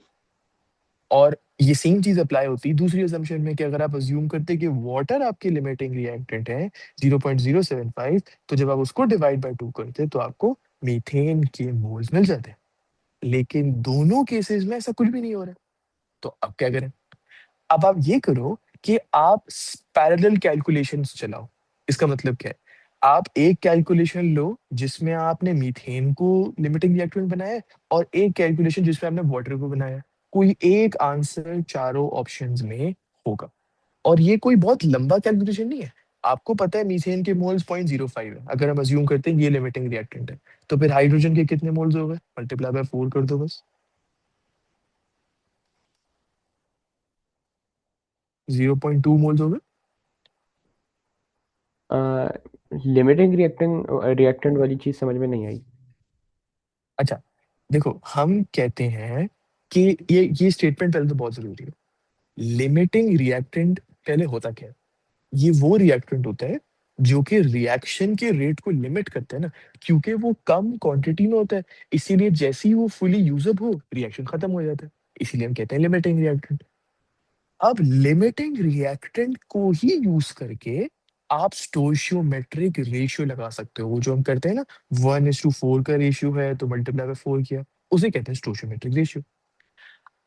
और ये सेम चीज अप्लाई होती है दूसरी असम्पशन में कि अगर आप अज्यूम करते हैं कि वाटर आपके लिमिटिंग रिएक्टेंट है 0.075, तो जब आप उसको डिवाइड बाय 2 करते हैं तो आपको मीथेन के मोल्स मिल जाते हैं। लेकिन दोनों केसेस में ऐसा कुछ भी नहीं हो रहा है। तो अब क्या करें? अब आप ये करो कि आप पैरेलल कैलकुलेशंस चलाओ। इसका मतलब क्या है? आप एक कैलकुलेशन लो जिसमें आपने मीथेन को लिमिटिंग रिएक्टेंट बनाया है, और एक कैलकुलेशन जिसमें आपने वाटर को बनाया है। कोई एक आंसर चारों ऑप्शंस में होगा। और ये कोई बहुत लंबा कैलकुलेशन नहीं है। आपको पता है मीथेन के मोल्स 0.05 है, अगर हम अज्यूम करते हैं ये लिमिटिंग रिएक्टेंट है, तो फिर हाइड्रोजन के कितने मोल्स हो गए, मल्टीप्लाई बाय 4 कर दो बस। 0.2 मोल्स हो गए। लिमिटिंग रिएक्टेंट वाली चीज समझ में नहीं आई। अच्छा, देखो हम कहते हैं कि ये स्टेटमेंट पहले तो बहुत जरूरी है। लिमिटिंग रिएक्टेंट पहले होता क्या है? ये वो रिएक्टेंट होता है जो कि रिएक्शन के रेट को लिमिट करता है ना, क्योंकि वो कम क्वांटिटी में होता है। इसीलिए जैसे ही वो फुली यूजेबल हो, रिएक्शन खत्म हो जाता है। इसीलिए हम कहते हैं लिमिटिंग रिएक्टेंट। अब लिमिटिंग रिएक्टेंट को ही यूज करके आप स्टोइशियोमेट्रिक रेशियो लगा सकते हो। वो जो हम करते हैं ना, 1:4 का रेशियो है तो मल्टीप्लाई बाय 4 किया, उसे कहते हैं स्टोइशियोमेट्रिक रेशियो।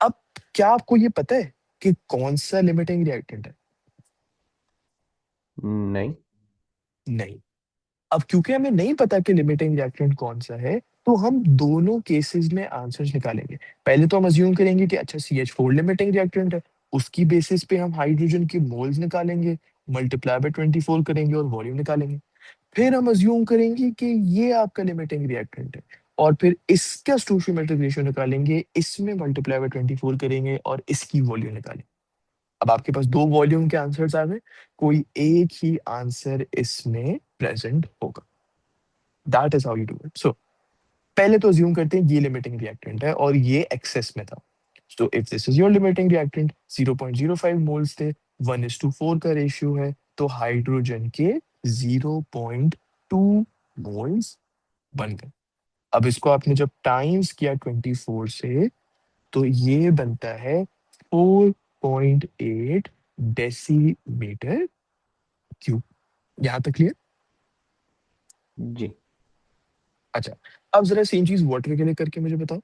अब क्या आपको ये पता है कि कौन सा लिमिटिंग रिएक्टेंट है? नहीं। नहीं। अब क्योंकि हमें नहीं पता कि लिमिटिंग रिएक्टेंट कौन सा है, तो हम दोनों केसेस में आंसर्स निकालेंगे। पहले तो हम अज्यूम करेंगे कि अच्छा CH4 लिमिटिंग रिएक्टेंट है। उसकी बेसिस पे हम हाइड्रोजन की मोल्स निकालेंगे, मल्टीप्लाई बाय 24 करेंगे और वॉल्यूम निकालेंगे। फिर हम अज्यूम करेंगे कि ये आपका लिमिटिंग रिएक्टेंट है, और फिर इसका स्टोइचियोमेट्रिक रेशियो निकालेंगे, इसमें मल्टीप्लाई बाय 24 करेंगे और इसकी वॉल्यूम निकालेंगे। अब आपके पास दो वॉल्यूम के आंसर्स आ गए। कोई एक ही आंसर इसमें प्रेजेंट होगा। That is how you do it. So पहले तो अज्यूम करते हैं ये लिमिटिंग रिएक्टेंट है और ये एक्सेस में था। So if this is your limiting reactant, 0.05 moles थे, 1:4 का रेशियो है, तो हाइड्रोजन के 0.2 मोल्स बन गए। अब इसको आपने जब टाइम्स किया 24 से, तो ये बनता है 4.8 डेसीमीटर क्यूब। यहां तक क्लियर? जी। अच्छा, अब जरा सेम चीज वाटर के लिए करके मुझे बताओ।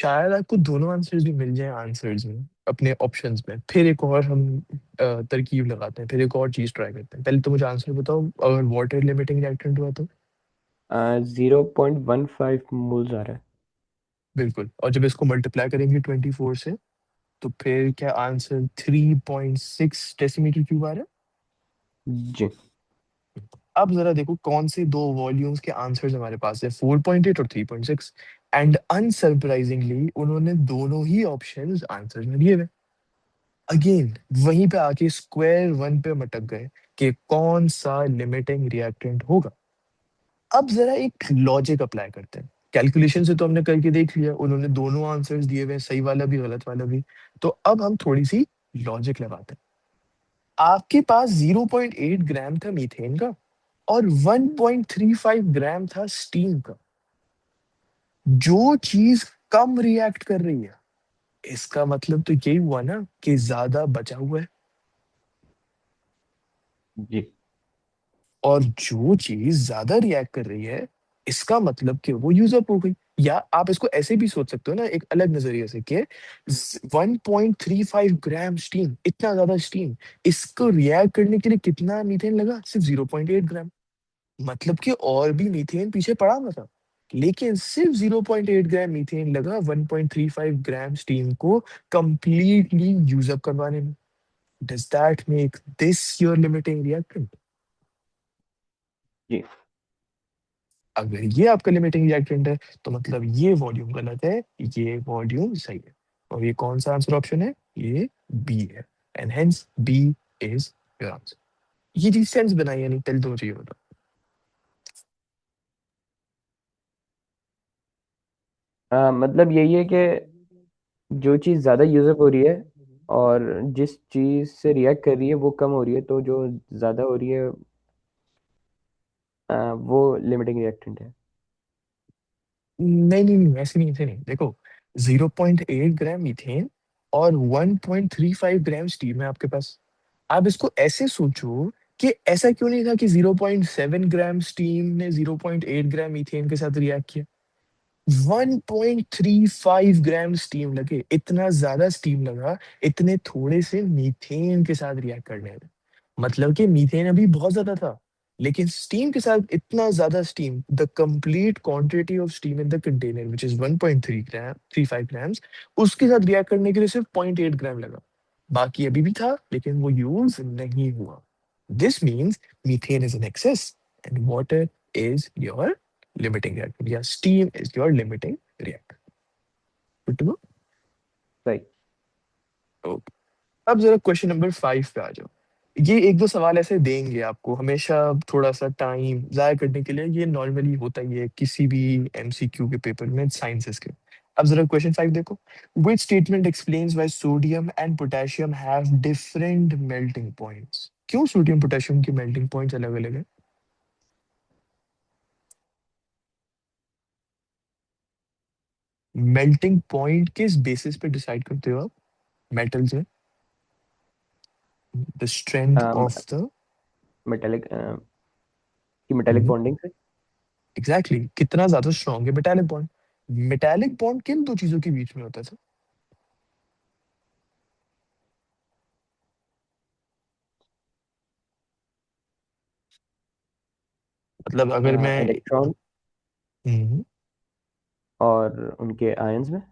शायद आपको दोनों आंसर्स भी मिल जाए आंसर्स में, अपने ऑप्शंस में। फिर एक और हम तरकीब लगाते हैं, फिर एक और चीज ट्राई करते हैं। पहले तो मुझे आंसर बताओ, अगर वाटर लिमिटिंग रिएक्टेंट हुआ तो। 0.15 मोल्स आ रहा है। बिल्कुल, और जब इसको मल्टीप्लाई करेंगे 24 से, तो फिर क्या आंसर 3.6 डेसीमीटर क्यूब आ रहा है। जी। अब जरा देखो कौन से दो वॉल्यूम्स के आंसर्स हमारे पास है, 4.8 और 3.6। एंड अनसरप्राइजिंगली उन्होंने दोनों ही ऑप्शंस आंसर में दिए हुए। अगेन वहीं पे आके स्क्वायर वन पे मटक गए कि कौन सा लिमिटिंग रिएक्टेंट होगा। अब जरा एक लॉजिक अप्लाई करते हैं। कैलकुलेशन से तो हमने करके देख लिया, उन्होंने दोनों आंसर्स दिए हुए हैं, सही वाला भी गलत वाला भी। तो अब हम थोड़ी सी लॉजिक लगाते हैं। आपके पास 0.8 ग्राम था मीथेन का, और 1.35 ग्राम था स्टीम का। जो चीज कम रिएक्ट कर रही है, इसका मतलब तो यही हुआ ना कि ज्यादा बचा हुआ है। जी। और जो चीज ज्यादा रिएक्ट कर रही है, इसका मतलब कि वो यूज अप हो गई। या आप इसको ऐसे भी सोच सकते हो ना, एक अलग नजरिए से, कि 1.35 ग्राम स्टीम, इतना ज्यादा स्टीम, इसको रिएक्ट करने के लिए कितना मीथेन लगा? सिर्फ 0.8 ग्राम। मतलब कि और भी मीथेन पीछे पड़ा हुआ था, लेकिन सिर्फ 0.8 ग्राम मीथेन लगा 1.35 ग्राम स्टीम को कंप्लीटली यूज अप करवाने में। Does that make this your limiting reactant? जी। अगर ये आपका लिमिटिंग रिएक्टेंट है, तो मतलब ये वॉल्यूम गलत है, ये वॉल्यूम सही है। और ये कौन सा आंसर ऑप्शन है? ये बी है। And hence B is your answer. ये चीज सेंस बनाई या नहीं, पहले तो मुझे ये बताओ। मतलब यही है कि जो चीज़ ज़्यादा यूजअप हो रही है और जिस चीज से रिएक्ट कर रही है वो कम हो रही है, तो जो ज्यादा हो रही है वो लिमिटिंग रिएक्टेंट है। नहीं नहीं नहीं, ऐसे नहीं, ऐसे नहीं, देखो 0.8 ग्राम मीथेन और 1.35 ग्राम स्टीम है आपके पास। आप इसको ऐसे सोचो कि ऐसा क्यों नहीं था कि 0.7 ग्राम स्टीम ने 0.8 ग्राम मीथेन के साथ रिएक्ट किया। 1.35 ग्राम स्टीम लगे, इतना ज्यादा स्टीम लगा इतने थोड़े से मीथेन के साथ रिएक्ट करने में। मतलब कि मीथेन अभी बहुत ज्यादा था, लेकिन स्टीम के साथ इतना ज्यादा steam, the complete quantity of steam in the container which is 1.3 gram 35 grams, उसके साथ रिएक्ट करने के लिए सिर्फ 0.8 ग्राम लगा। बाकी अभी भी था लेकिन वो यूज नहीं हुआ। This means methane is in excess and water is your limiting reactor, या steam is your limiting reactor. Good to go. सही। Okay. अब जरा क्वेश्चन नंबर 5 पे आ जाओ। ये एक दो सवाल ऐसे देंगे आपको हमेशा, थोड़ा सा टाइम जाया करने के लिए। ये नॉर्मली होता ही है किसी भी एमसीक्यू के पेपर में, साइंसेस के। अब जरा क्वेश्चन 5 देखो। Which statement explains why sodium and potassium have different melting points? क्यों सोडियम पोटेशियम की मेल्टिंग पॉइंट्स अलग अलग है? मेल्टिंग पॉइंट किस बेसिस पे डिसाइड करते हो आप मेटल्स में? The strength of the metallic की मेटेलिक बॉन्डिंग से। एग्जैक्टली exactly, कितना ज्यादा स्ट्रॉन्ग है मेटालिक बॉन्ड। मेटालिक बॉन्ड किन दो चीजों के बीच में होता है? मतलब अगर मैं इलेक्ट्रॉन हम्म, और उनके आयंस में।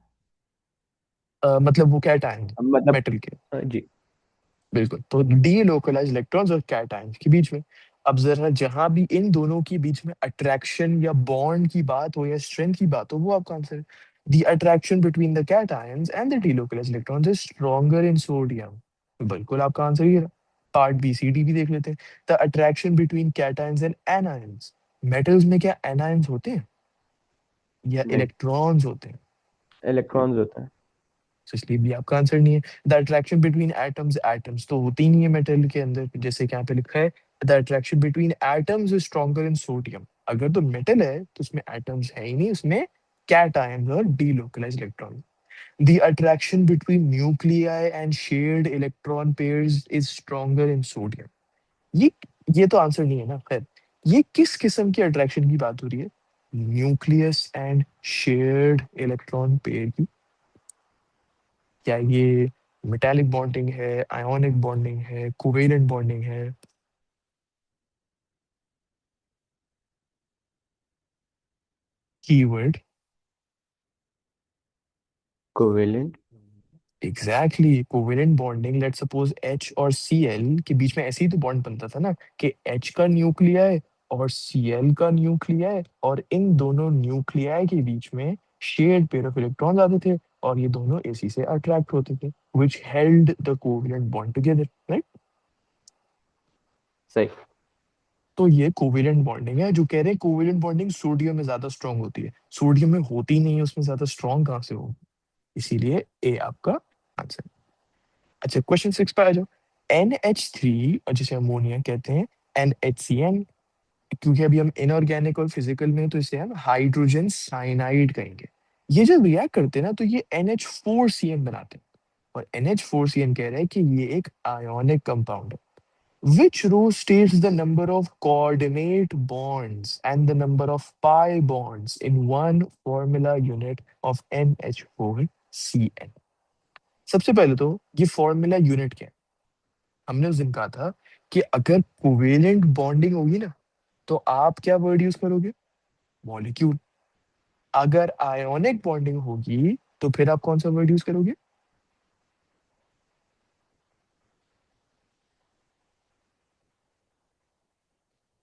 मतलब वो कैटायन मतलब मेटल के। जी। बिल्कुल, तो डी लोकलाइज इलेक्ट्रॉन्स और कैटायन के बीच में। अब जरा जहां भी इन दोनों के बीच में अट्रैक्शन या बॉन्ड की बात हो या स्ट्रेंथ की बात हो, वो आपका आंसर है। The attraction between the cations and the delocalised electrons is stronger in sodium. बिल्कुल आपका आंसर ये रहा। पार्ट बी सी डी भी देख लेते हैं। The attraction between cations and anions. Metals में क्या एनायंस होते हैं या नहीं, इलेक्ट्रॉन्स होते हैं? इलेक्ट्रॉन्स होते हैं। तो इसलिए भी आपका आंसर नहीं है। The attraction between atoms, atoms तो होती ही नहीं है मेटल के अंदर, जैसे कि यहाँ पे लिखा है the attraction between atoms is stronger in sodium. अगर तो मेटल है तो उसमें एटम्स है ही नहीं, उसमें कैटायंस और delocalised electron. The attraction between nuclei and shared electron pairs is stronger in sodium. ये ये तो आंसर नहीं है ना, खैर। ये किस किस्म की अट्रैक्शन की बात हो रही है? Nucleus and shared electron pair की। क्या ये मेटालिक बॉन्डिंग है, आयोनिक बॉन्डिंग है, कोवेलेंट बॉन्डिंग है? Keyword covalent. Exactly, covalent bonding. Let suppose H और सी एल के बीच में ऐसे ही तो बॉन्ड बनता था ना, कि एच का न्यूक्लियाई और सी एल का न्यूक्लियाई, और इन दोनों न्यूक्लियाई के बीच में शेयर्ड पेयर ऑफ इलेक्ट्रॉन्स आते थे, और ये दोनों इसी से अट्रैक्ट होते थे, which held the covalent bond together, right? सही। तो ये कोवेलेंट बॉन्डिंग है। जो कह रहे हैं कोवेलेंट बॉन्डिंग सोडियम में ज्यादा स्ट्रांग होती है, सोडियम में होती नहीं है, उसमें ज्यादा स्ट्रांग कहाँ से हो? इसीलिए ए आपका आंसर। अच्छा, क्वेश्चन 6 पे आ जाओ। NH3, और जिसे अमोनिया कहते हैं, NHCN, क्योंकि अभी हम इनऑर्गेनिक और फिजिकल में हैं, तो इसे हम हाइड्रोजन साइनाइड कहेंगे। ये जब रिएक्ट करते हैं ना, तो ये NH4CN बनाते हैं। और NH4CN कह रहा है कि ये एक आयोनिक कंपाउंड है। Which row states the number of coordinate bonds and the number of pi bonds in one formula unit of NH4CN? सबसे पहले तो ये फॉर्मूला यूनिट क्या है? हमने उस दिन कहा था कि अगर कोवेलेंट बॉन्डिंग होगी ना, तो आप क्या वर्ड यूज करोगे? मॉलिक्यूल। अगर आयोनिक बॉन्डिंग होगी तो फिर आप कौन सा वर्ड यूज करोगे?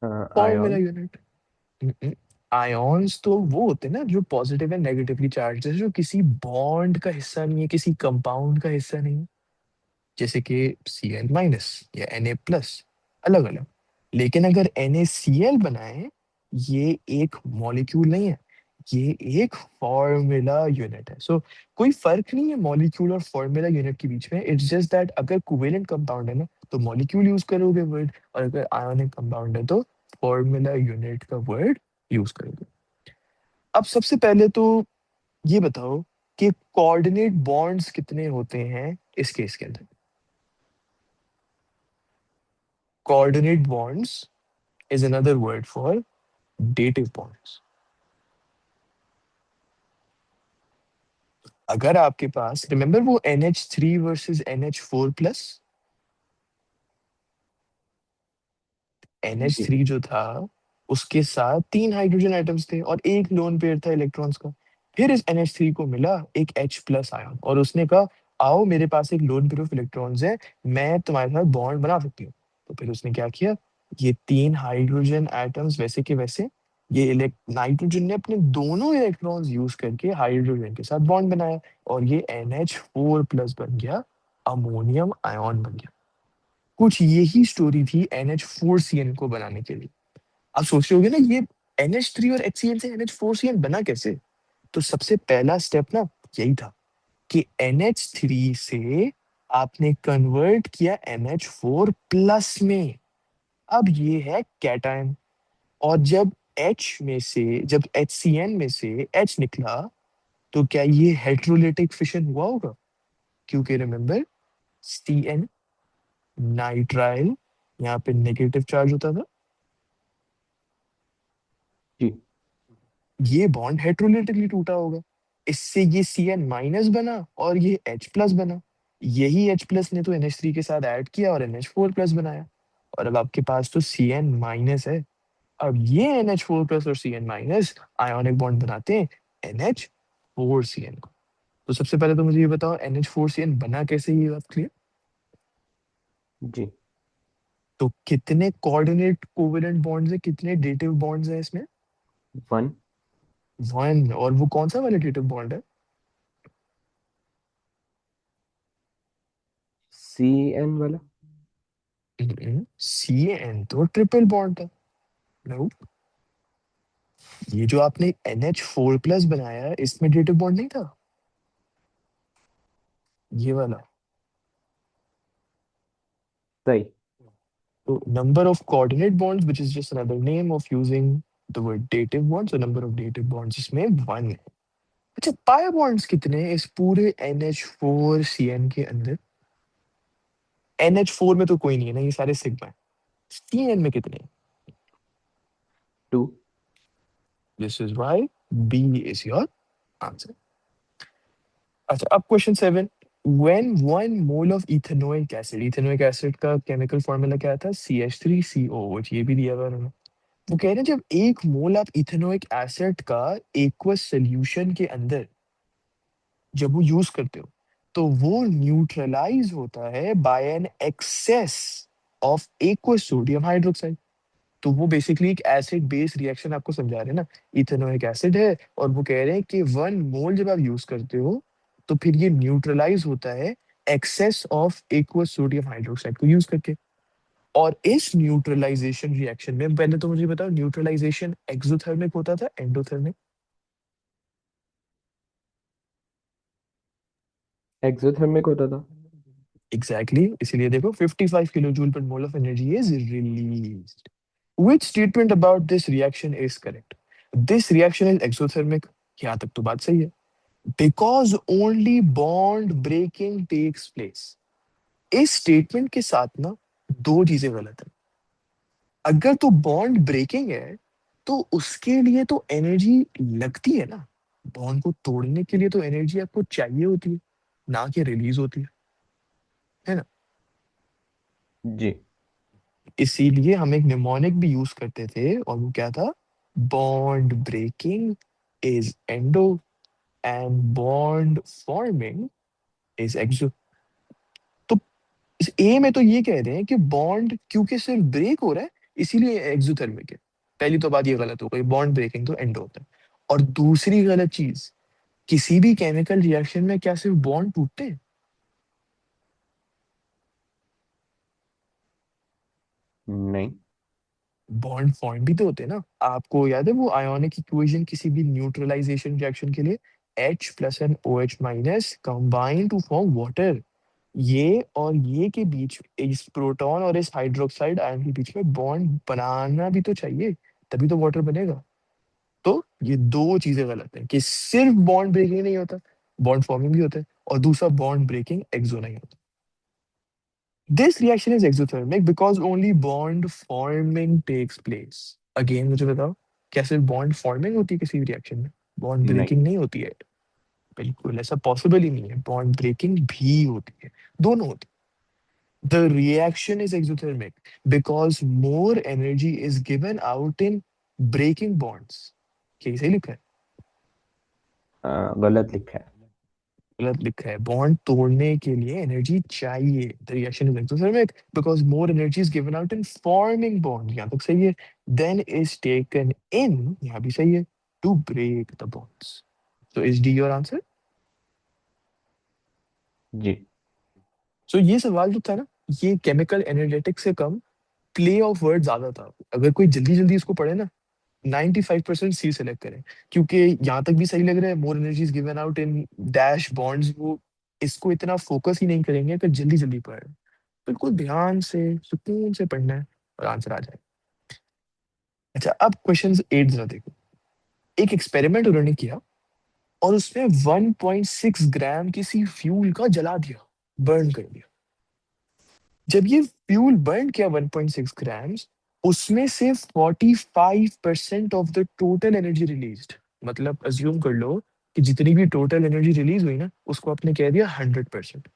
Formula ion. यूनिट। आयॉन्स तो वो होते हैं ना जो पॉजिटिव एंड नेगेटिवली चार्ज है, जो किसी बॉन्ड का हिस्सा नहीं है, किसी कंपाउंड का हिस्सा नहीं है, जैसे कि Cl- या Na+, अलग अलग। लेकिन अगर NaCl बनाए, ये एक मॉलिक्यूल नहीं है, ये एक फॉर्मूला यूनिट है। सो कोई फर्क नहीं है मॉलिक्यूल और फॉर्मूला यूनिट के बीच में। इट्स जस्ट दैट अगर कोवेलेंट कंपाउंड है ना तो मॉलिक्यूल यूज करोगे वर्ड, और अगर आयोनिक कंपाउंड है तो फॉर्मूला यूनिट का वर्ड यूज करोगे। अब सबसे पहले तो ये बताओ कि कोऑर्डिनेट बॉन्ड्स कितने होते हैं इस केस के अंदर। Coordinate bonds is another word for dative bonds. अगर आपके पास रिमेंबर वो NH3 वर्सेस NH4 प्लस, जी। NH3 जो था उसके साथ 3 हाइड्रोजन एटम्स थे और एक लोन पेयर था इलेक्ट्रॉन्स का। फिर इस NH3 को मिला एक H+ आयन और उसने कहा आओ मेरे पास एक लोन पेयर ऑफ इलेक्ट्रॉन्स है, मैं तुम्हारे साथ बॉन्ड बना सकती हूँ। तो फिर उसने क्या किया, ये 3 हाइड्रोजन एटम्स वैसे के वैसे, ये नाइट्रोजन ने अपने दोनों इलेक्ट्रॉन्स यूज करके हाइड्रोजन के साथ बॉन्ड बनाया और ये NH4+ बन गया, अमोनियम आयन बन गया। कुछ यही स्टोरी थी NH4CN को बनाने के लिए। आप सोच रहे होगे ना ये NH3 और HCl से NH4CN बना कैसे। तो सबसे पहला स्टेप ना यही था कि NH3 से आपने कन्वर्ट किया NH4+ में। अब ये है कैटायन, और जब H में से, जब HCN में से H निकला तो क्या ये हेटेरोलिटिक फिशन हुआ होगा, क्योंकि रिमेंबर CN नाइट्राइल यहाँ पे नेगेटिव चार्ज होता था। जी। ये बॉन्ड हेटेरोलेटिकली टूटा होगा, इससे ये CN- बना और ये H+ बना। यही H+ ने तो NH3 के साथ ऐड किया और NH4+ बनाया। और अब आपके पास तो CN- है। अब ये NH4+ और CN- आयोनिक बॉन्ड बनाते हैं NH4CN को। तो सबसे पहले तो मुझे ये बताओ NH4CN बना कैसे, ये बात क्लियर। जी। तो कितने कोऑर्डिनेट कोवेलेंट बॉन्ड्स है, कितने डेटिव बॉन्ड्स है इसमें। 1। 1। और वो कौन सा वाला डेटिव बॉन्ड है। CN वाला। CN तो ट्रिपल बॉन्ड था। नो, ये जो आपने NH4+ बनाया इसमें डेटिव बॉन्ड नहीं था, ये वाला। सही। तो number of coordinate bonds which is just another name of using the word dative bonds, और नंबर ऑफ डेटिव बॉन्ड्स इसमें 1 है। अच्छा, पाई बॉन्ड्स कितने हैं इस पूरे NH4CN के अंदर। NH4 में तो कोई नहीं है ना, ये सारे सिग्मा है। CN में कितने हैं। 2। This is why B is your answer. अच्छा, अब question 7। When 1 mole of ethanoic acid, ethanoic acid का केमिकल फॉर्मूला क्या था, CH3CO, ये भी दिया हुआ है उन्होंने। वो कह रहे हैं जब 1 मोल आप इथेनोइक एसिड का एक्वस सोल्यूशन के अंदर जब वो यूज करते हो तो वो न्यूट्रलाइज होता है by an excess of aqueous sodium hydroxide. तो वो बेसिकली एक एसिड बेस रिएक्शन आपको समझा रहे हैं ना। इथेनोइक एसिड है और वो कह रहे हैं कि 1 मोल जब आप यूज करते हो तो फिर ये न्यूट्रलाइज होता है excess of aqueous sodium hydroxide को यूज करके। और इस न्यूट्रलाइजेशन रिएक्शन में पहले तो मुझे बताओ न्यूट्रलाइजेशन एक्सोथर्मिक होता था एंडोथर्मिक। एक्सोथर्मिक होता था। एग्जैक्टली exactly, इसीलिए देखो 55 kilo joule per mole of energy is released. Which statement about this reaction is correct. This reaction is exothermic, यहाँ तक तो बात सही है। Because only bond breaking takes place, इस स्टेटमेंट के साथ ना दो चीजें गलत है। अगर तो बॉन्ड ब्रेकिंग है तो उसके लिए तो एनर्जी लगती है ना, बॉन्ड को तोड़ने के लिए तो एनर्जी आपको चाहिए होती है, ना कि रिलीज होती है ना। जी। इसीलिए हम एक निमोनिक भी यूज करते थे और वो क्या था, bond breaking is endo and bond forming is exo. तो इस ए में तो ये कह रहे हैं कि बॉन्ड क्योंकि सिर्फ ब्रेक हो रहा है इसीलिए एक्सोथर्मिक है। पहली तो बात ये गलत हो गई, बॉन्ड ब्रेकिंग तो एंडो होता है। और दूसरी गलत चीज, किसी भी केमिकल रिएक्शन में क्या सिर्फ बॉन्ड टूटते हैं। नहीं। बॉन्ड फॉर्म भी तो होते हैं ना, आपको याद है वो आयोनिक इक्वेशन किसी भी न्यूट्रलाइजेशन रिएक्शन के लिए, H plus and OH minus combine to form water. ये और ये के बीच, इस प्रोटॉन और इस हाइड्रोक्साइड आयन के बीच में बॉन्ड बनाना भी तो चाहिए, तभी तो वाटर बनेगा। तो ये दो चीजें गलत है कि सिर्फ बॉन्ड ब्रेकिंग नहीं होता, बॉन्ड फॉर्मिंग भी होता है, और दूसरा बॉन्ड ब्रेकिंग एक्सो नहीं होता। This reaction is exothermic because only bond forming takes place. Again मुझे बताओ, क्या सिर्फ बॉन्ड फॉर्मिंग होती है किसी भी रिएक्शन में, बॉन्ड नहीं। ब्रेकिंग नहीं होती है? बिल्कुल ऐसा पॉसिबल ही नहीं है, बॉन्ड ब्रेकिंग भी होती है, दोनों होती है। The reaction is exothermic because more energy is given out in breaking bonds. क्या सही लिखा है? गलत लिखा है। गलत लिखा है, बॉन्ड तोड़ने के लिए एनर्जी चाहिए। The reaction is exothermic because more energy is given out in forming bond, यहाँ तक सही है। देन इज टेकन इन, यहाँ भी सही है, to break the bonds. So is D your answer? जी। सो ये सवाल जो था ना, ये केमिकल एनालिटिक्स से कम प्ले ऑफ वर्ड ज्यादा था। अगर कोई जल्दी जल्दी इसको पढ़े ना, 95% सी सेलेक्ट करें, क्योंकि यहाँ तक भी सही लग रहा है, मोर energy is given out in dash bonds, वो इसको इतना फोकस ही नहीं करेंगे अगर जल्दी जल्दी पढ़ रहे हैं। बिल्कुल ध्यान से सुकून से पढ़ना है और आंसर आ जाए। अच्छा, अब क्वेश्चन 8 जरा देखो। एक एक्सपेरिमेंट उन्होंने किया और उसमें 1.6 ग्राम किसी फ्यूल का जला दिया, बर्न कर दिया। जब ये फ्यूल बर्न किया 1.6 ग्राम्स, उसमें से 45% of the total energy released, मतलब अज्यूम कर लो कि जितनी भी टोटल एनर्जी रिलीज हुई ना, उसको आपने कह दिया 100%।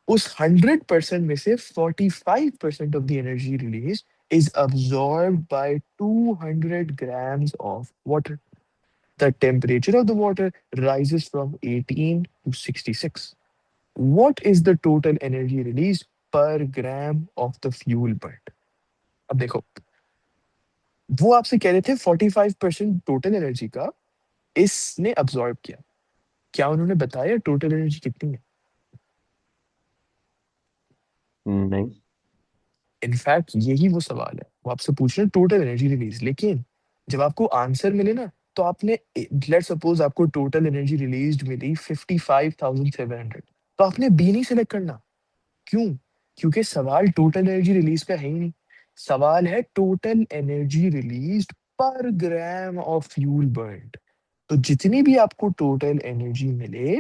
उस 100% में से 45% of the energy release is absorbed by 200 grams of water. The temperature of the water rises from 18 to 66. What is the total energy released per gram of the fuel burned? अब देखो, वो आपसे कह रहे थे 45% टोटल एनर्जी का इसने absorb किया, क्या उन्होंने बताया टोटल एनर्जी कितनी है? नहीं। इनफैक्ट यही वो सवाल है, वो आपसे पूछ रहे हैं टोटल एनर्जी रिलीज, लेकिन जब आपको आंसर मिले ना, तो आपने, लेट सपोज आपको टोटल एनर्जी रिलीज मिली 55,700, तो आपने बी नहीं सिलेक्ट करना। क्यों? क्योंकि सवाल टोटल एनर्जी रिलीज का है ही नहीं, सवाल है टोटल एनर्जी रिलीज्ड पर ग्राम ऑफ फ्यूल बर्न्ड। तो जितनी भी आपको टोटल एनर्जी मिले,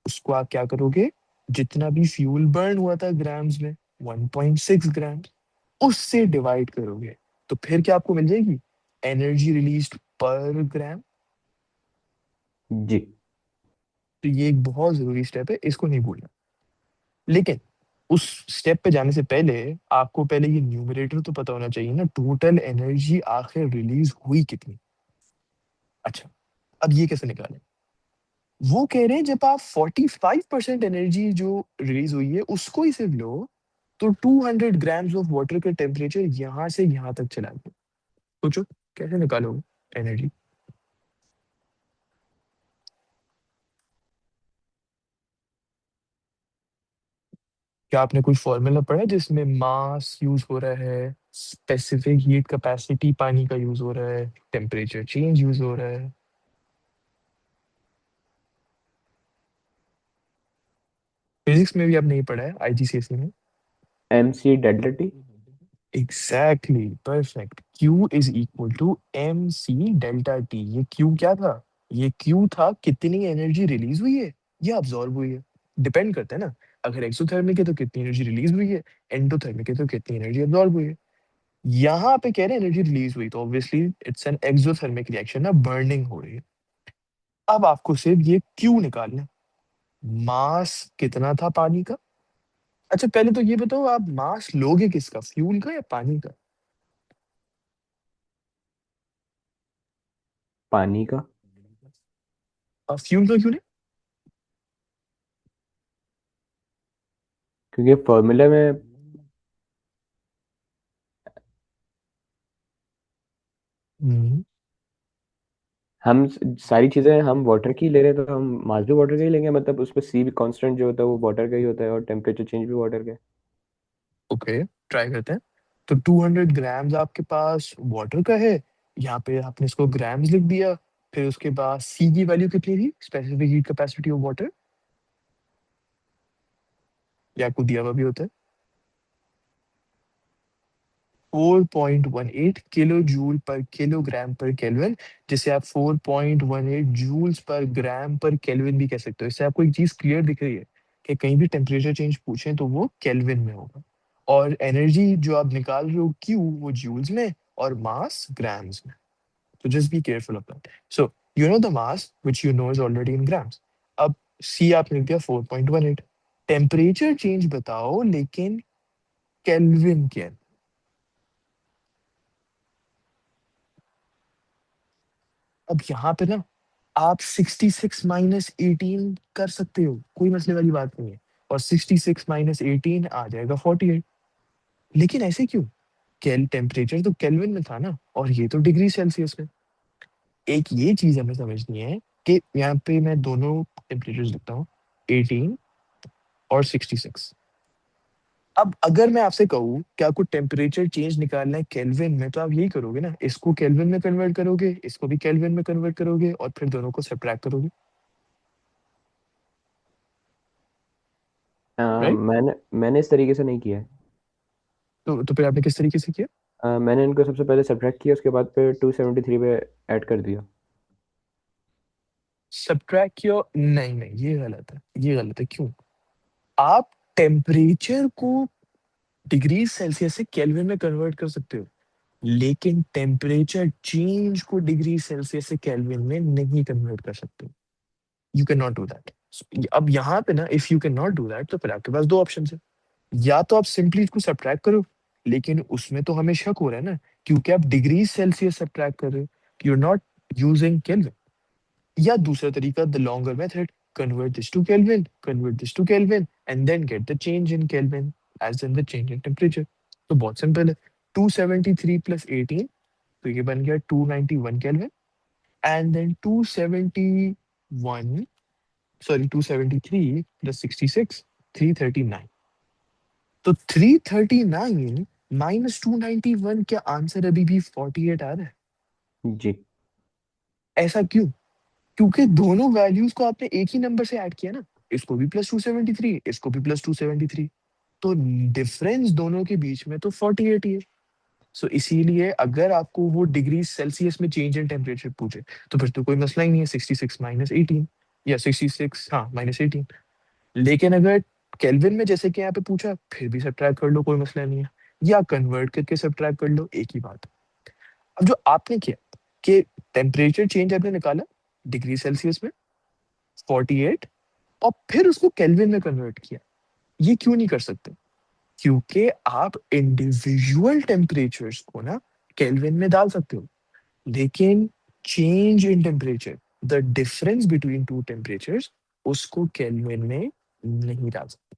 उसको आप क्या करोगे, जितना भी फ्यूल बर्न हुआ था ग्राम्स में, 1.6 ग्राम, उससे डिवाइड करोगे, तो फिर क्या आपको मिल जाएगी, एनर्जी रिलीज्ड पर ग्राम। जी। तो ये एक बहुत जरूरी स्टेप है, इसको नहीं भूलना। लेकिन उस स्टेप पे जाने से पहले आपको पहले ये न्यूमरेटर तो पता होना चाहिए ना, टोटल एनर्जी आखिर रिलीज हुई कितनी। अच्छा, अब ये कैसे निकालें? वो कह रहे हैं जब आप 45% एनर्जी जो रिलीज हुई है उसको ही सिर्फ लो, तो 200 ग्राम्स ऑफ वाटर का टेम्परेचर यहाँ से यहाँ तक चला गया। सोचो कैसे निकालोगे एनर्जी? क्या आपने कोई फॉर्मूला पढ़ा है जिसमें मास यूज हो रहा है, स्पेसिफिक हीट कैपेसिटी पानी का यूज हो रहा है, टेम्परेचर चेंज यूज हो रहा है? फिजिक्स में भी आपने नहीं पढ़ा है आईजीसीएसई में? MC delta T. Exactly, perfect. Q is equal to MC∆T। ये Q क्या था? ये Q था कितनी एनर्जी रिलीज हुई है या अब्सॉर्ब हुई है। डिपेंड करता है ना, अगर एक्सोथर्मिक है तो कितनी एनर्जी रिलीज हुई है, एंडोथर्मिक है तो कितनी एनर्जी अब्सॉर्ब हुई है। यहाँ पे कह रहे हैं एनर्जी रिलीज हुई, तो obviously it's an exothermic reaction ना, बर्निंग हो रही है। अब आपको सिर्फ ये Q निकालना है। मास कितना था पानी का? अच्छा पहले तो ये बताओ, आप मास लोगे किसका, फ्यूल का या पानी का? पानी का। फ्यूल का क्यों क्योंकि फॉर्मूले में नहीं? हम सारी चीजें हम वाटर की ले रहे हैं, तो हम मास भी वाटर का ही लेंगे, मतलब उसमें सी भी कांस्टेंट जो होता है वो वाटर का ही होता है और टेम्परेचर चेंज भी वाटर का है। ओके, ट्राई करते हैं। तो 200 ग्राम्स आपके पास वाटर का है, यहाँ पे आपने इसको ग्राम्स लिख दिया। फिर उसके बाद सी की वैल्यू कितनी थी, specific heat capacity of water, या आपको दिया हुआ भी होता है, 4.18 किलो जूल पर किलोग्राम पर केल्विन, जिसे आप 4.18 जूल्स पर ग्राम पर केल्विन भी कह सकते हो। इससे आपको एक चीज क्लियर दिख रही है कि कहीं भी टेम्परेचर चेंज पूछें तो वो केल्विन में होगा, और एनर्जी जो आप निकाल रहे हो क्यू वो जूल्स में, और मास ग्राम्स में। तो just be careful of that. So you know the mass which you know is already in grams. अब सी आपने लिख दिया 4.18। टेम्परेचर चेंज बताओ लेकिन केल्विन के अंदर। अब यहाँ पे ना आप 66 माइनस 18 कर सकते हो, कोई मसले वाली बात नहीं है, और 66 माइनस 18 आ जाएगा 48। लेकिन ऐसे क्यों, केल टेम्परेचर तो केल्विन में था ना, और ये तो डिग्री सेल्सियस में। एक ये चीज हमें समझनी है कि यहाँ पे मैं दोनों टेम्परेचर लिखता हूँ, 18 और 66। अब अगर मैं आपसे कहूँ कि आपको टेम्परेचर चेंज निकालना है केल्विन में, तो आप यही करोगे ना, इसको केल्विन में कन्वर्ट करोगे, इसको भी केल्विन में कन्वर्ट करोगे, और फिर दोनों को सब्ट्रैक्ट करोगे, राइट? मैंने मैंने इस तरीके से नहीं किया है। तो फिर आपने किस तरीके से किया? मैंने इनको सबसे पहले सब्ट्रैक्ट किया, उसके बाद फिर 273 पे ऐड कर दिया। सब्ट्रैक्ट किया? नहीं नहीं, ये गलत है, ये गलत है। क्यों? आप टेम्परेचर को डिग्री सेल्सियस से केल्विन में कन्वर्ट कर सकते हो, लेकिन टेम्परेचर चेंज को डिग्री सेल्सियस से केल्विन में नहीं कन्वर्ट कर सकते। You can not do that. अब यहाँ पे ना, if you can not do that, तो फिर आपके पास दो ऑप्शन है। या तो आप सिंपली इसको सब्ट्रैक्ट करो, लेकिन उसमें तो हमें शक हो रहा है ना, क्योंकि आप डिग्री सेल्सियस सब्ट्रैक्ट कर रहे हो, you are not using kelvin. या दूसरा तरीका, the longer method, convert this to Kelvin, and then get the change in Kelvin as in the change in temperature। तो बहुत सिंपल है, 273 प्लस 18, तो ये बन गया 291 kelvin, and then 271, sorry 273 plus 66, 339। तो 339 माइनस 291, क्या आंसर अभी भी 48 आ रहा है? जी। ऐसा क्यों? क्योंकि दोनों वैल्यूज को आपने एक ही नंबर से ऐड किया ना, इसको भी +273, इसको भी +273, तो डिफरेंस दोनों के बीच में तो 48 ही है। सो इसीलिए अगर आपको वो डिग्री सेल्सियस में चेंज इन टेम्परेचर पूछे, तो फिर तो कोई मसला ही नहीं है, 66 माइनस 18, या 66 हाँ माइनस 18। लेकिन अगर केल्विन में जैसे कि यहाँ पे पूछा, फिर भी सब्ट्रैक्ट कर लो, कोई मसला नहीं है, या कन्वर्ट करके सब्ट्रैक्ट कर लो, एक ही बात। अब जो आपने किया कि टेम्परेचर चेंज आपने निकाला डिग्री सेल्सियस में 48, और फिर उसको केल्विन में कन्वर्ट किया, ये क्यों नहीं कर सकते? क्योंकि आप इंडिविजुअल टेम्परेचर्स को ना केल्विन में डाल सकते हो, लेकिन change in temperature, the difference between two temperatures, उसको केल्विन में नहीं डाल सकते।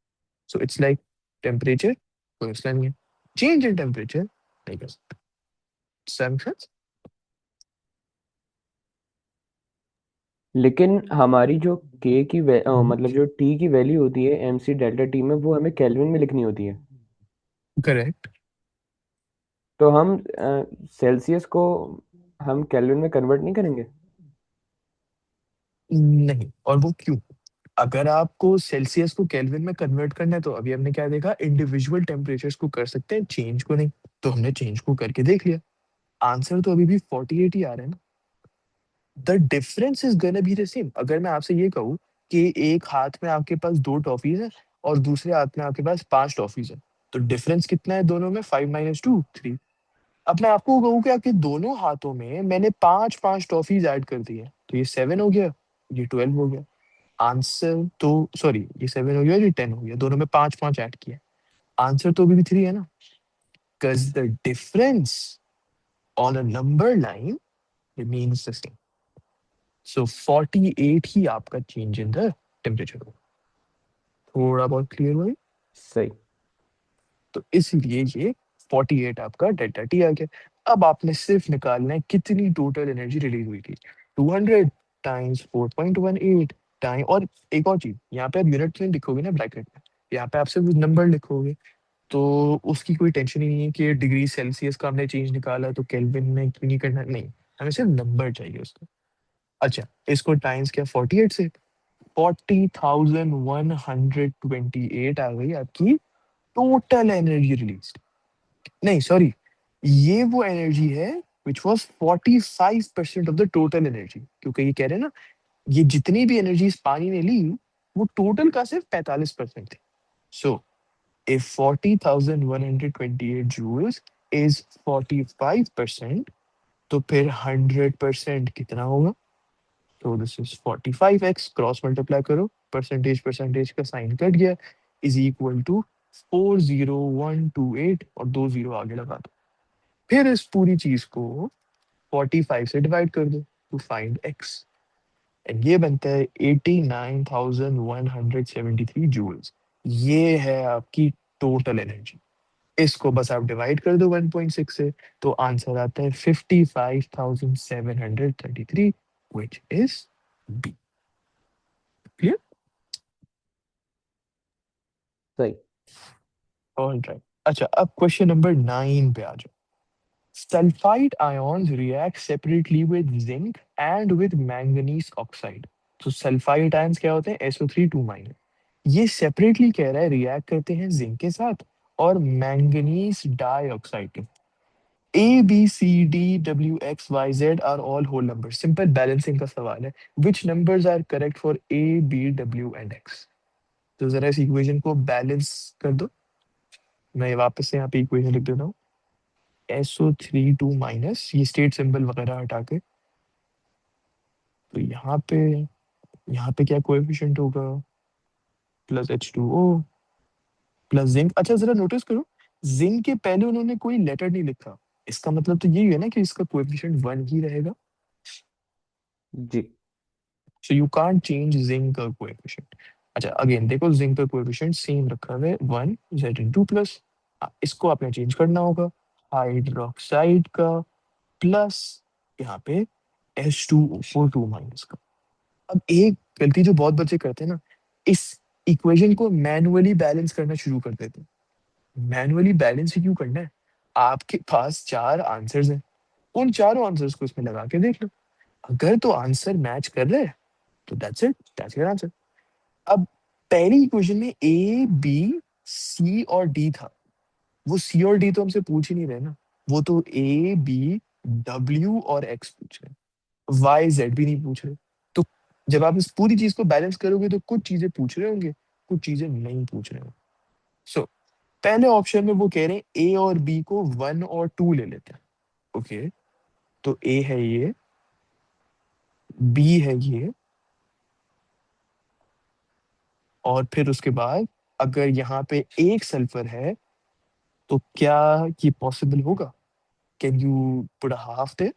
सो इट्स लाइक टेम्परेचर कोई मसला नहीं है, चेंज इन टेम्परेचर नहीं कर सकते। सेंस? लेकिन हमारी जो के की मतलब जो टी की वैल्यू होती है एम सी डेल्टा टी में, वो हमें केल्विन में लिखनी होती है। करेक्ट। तो हम सेल्सियस को हम केल्विन में कन्वर्ट नहीं करेंगे? नहीं, और वो क्यों? अगर आपको सेल्सियस को केल्विन में कन्वर्ट करना है, तो अभी हमने क्या देखा, इंडिविजुअल टेम्परेचर्स को कर सकते हैं, चेंज को नहीं। तो हमने चेंज को करके देख लिया, आंसर तो अभी भी 48 ही आ रहा है ना। The difference is gonna be the same. अगर मैं आपसे ये कहूँ कि एक हाथ में आपके पास दो टॉफीज है, और दूसरे हाथ में आपके पास पांच टॉफीज है, तो डिफरेंस कितना है दोनों में, 5 माइनस 2, 3। अब मैं आपको कहूँ कि आपके दोनों हाथों में मैंने पांच पांच टॉफीज ऐड कर दी है, तो ये 7 हो गया, ये 12 हो गया। आंसर तो, सॉरी, ये 7 हो गया, ये 10 हो गया, दोनों में पांच पांच ऐड किया, आंसर तो अभी भी 3 है ना, because the difference on a number line remains the same. So 48 ही आपका चेंज इन द टेम्परेचर होगा। थोड़ा बहुत क्लियर हुआ है? सही। तो इसीलिए ये 48 आपका डेल्टा टी आ गया। अब आपने सिर्फ निकालना है कितनी टोटल एनर्जी रिलीज हुई थी, 200 टाइम्स 4.18 टाइम, और एक और चीज, यहाँ पे आप यूनिट में लिखोगे ना ब्रैकेट में, यहाँ पे आप सिर्फ नंबर लिखोगे, तो उसकी कोई टेंशन ही नहीं है कि डिग्री सेल्सियस का हमने चेंज निकाला तो केल्विन में क्यों नहीं करना, नहीं, हमें सिर्फ नंबर चाहिए उसका। अच्छा, इसको टाइम्स क्या 48 से, 40,128 आ गई आपकी टोटल एनर्जी रिलीज। नहीं सॉरी, ये वो एनर्जी है which was 45% of the total energy, क्योंकि ये कह रहे हैं ना, ये जितनी भी एनर्जी इस पानी ने ली वो टोटल का सिर्फ 45% थी। सो if 40,128 joules is 45%, तो फिर 100% कितना होगा? तो this is 45x, cross multiply करो, परसेंटेज परसेंटेज का साइन कट गया, इज इक्वल टू 40128 और दो जीरो आगे लगा दो। फिर इस पूरी चीज को 45 से डिवाइड कर दो टू फाइंड x, एंड ये बनता है 89,173 जूल्स। ये है आपकी टोटल एनर्जी। इसको बस आप डिवाइड कर दो 1.6 से, तो आंसर आता है 55,733, व्हिच इज बी। क्लियर? सही। ऑलराइट। अच्छा, अब क्वेश्चन नंबर 9 पे आ जाओ। Sulphide ions react separately with zinc and with manganese oxide. तो सल्फाइड आयंस क्या होते हैं? SO3 2 ये सेपरेटली कह रहा है रिएक्ट करते हैं जिंक के साथ और मैंगनीज डाइऑक्साइड के। A B C D W X Y Z are all whole number. Simple balancing का सवाल है, which numbers are correct for A B W and X. तो जरा इस इक्वेशन को बैलेंस कर दो। मैं वापस से यहाँ पे इक्वेशन लिख देता हूँ। SO3 2 ये स्टेट सिंबल वगैरह हटा के, तो यहाँ पे क्या कोएफिशिएंट होगा? Plus H2O plus zinc. अच्छा जरा नोटिस करो, जिंक के पहले उन्होंने कोई लेटर नहीं लिखा, इसका मतलब तो यही है ना कि इसका कोएफिशिएंट 1 ही रहेगा। जी। So you can't change zinc का कोएफिशिएंट। अच्छा अगेन देखो, जिंक का कोएफिशिएंट सेम रखा हुआ है 1 Z इन 2 प्लस, इसको आपने चेंज करना होगा, हाइड्रोक्साइड का प्लस यहाँ पे H2O4 2 का। अब एक गलती जो बहुत बच्चे करते हैं ना, इस इक्वेशन को मैन्युअली बैलेंस करना शुरू कर देते हैं। मैन्युअली बैलेंस ही क्यों करना है? आपके पास चार आंसर्स हैं, उन चारों आंसर्स को इसमें लगा के देख लो, अगर तो आंसर मैच कर रहे हैं तो that's it, that's your answer. अब पहली इक्वेशन में ए बी सी और डी था, वो सी और डी तो हमसे पूछ ही नहीं रहे ना, वो तो ए बी डब्ल्यू और एक्स पूछ रहे हैं, वाई जेड भी नहीं पूछ रहे। तो जब आप इस पूरी चीज को बैलेंस करोगे तो कुछ चीजें पूछ रहे होंगे, कुछ चीजें नहीं पूछ रहे होंगे। सो पहले ऑप्शन में वो कह रहे हैं ए और बी को 1 और 2 ले लेते हैं। ओके, तो ए है ये, बी है ये, और फिर उसके बाद अगर यहाँ पे एक सल्फर है तो क्या ये पॉसिबल होगा? Can you put a half there?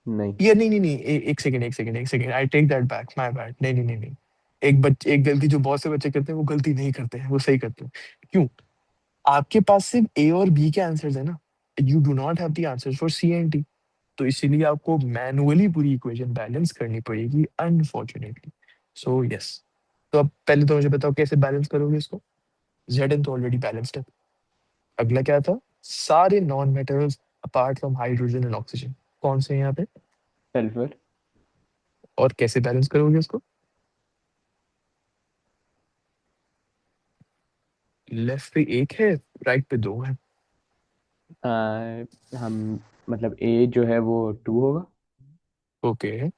नहीं। ये नहीं नहीं नहीं, एक सेकंड एक सेकंड एक second, I take that back, my bad, नहीं नहीं नहीं नहीं। एक गलती जो बहुत से बच्चे करते हैं वो गलती नहीं करते हैं, वो सही करते हैं। क्यों? आपके पास सिर्फ ए और बी के आंसर्स है ना, you do not have the answers for C and D, तो इसीलिए आपको मैनुअली पूरी इक्वेशन बैलेंस करनी पड़ेगी अनफॉर्चुनेटली। सो यस, तो अब पहले तो मुझे बताओ कैसे बैलेंस करोगे इसको। जेड एन तो ऑलरेडी बैलेंस्ड है। अगला क्या था? सारे non metals apart from hydrogen and oxygen, कौन से हैं यहाँ पे? सल्फर। और कैसे बैलेंस करोगे उसको? लेफ्ट पे एक है, राइट पे दो है। हम मतलब ए जो है वो 2 होगा। ओके,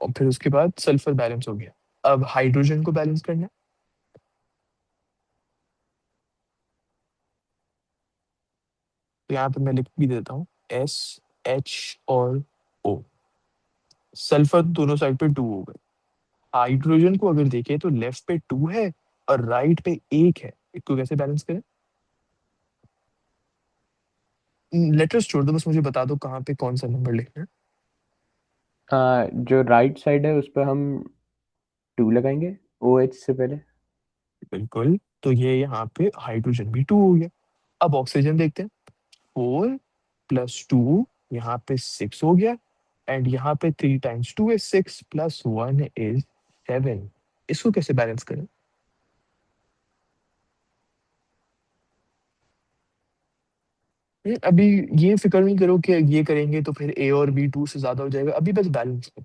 और फिर उसके बाद सल्फर बैलेंस हो गया, अब हाइड्रोजन को बैलेंस करना है। तो यहाँ पे मैं लिख भी देता हूँ SH और O। सल्फर दोनों साइड पे 2 हो गए। हाइड्रोजन को अगर देखें तो लेफ्ट पे 2 है और राइट पे एक है, इसको कैसे बैलेंस करें? लेटर्स छोड़ दो, बस मुझे बता दो कहाँ पे कौन सा नंबर लिखना है। जो राइट साइड है उस पर हम 2 लगाएंगे, ओ एच से पहले। बिल्कुल, तो ये यहाँ पे हाइड्रोजन भी 2 हो गया। अब ऑक्सीजन देखते हैं, 4 + 2, यहाँ पे 6 हो गया, एंड यहाँ पे 3 × 2 is 6 + 1 is 7। इसको कैसे बैलेंस करें? अभी ये फिक्र नहीं करो कि ये करेंगे तो फिर ए और बी टू से ज्यादा हो जाएगा, अभी बस बैलेंस करो।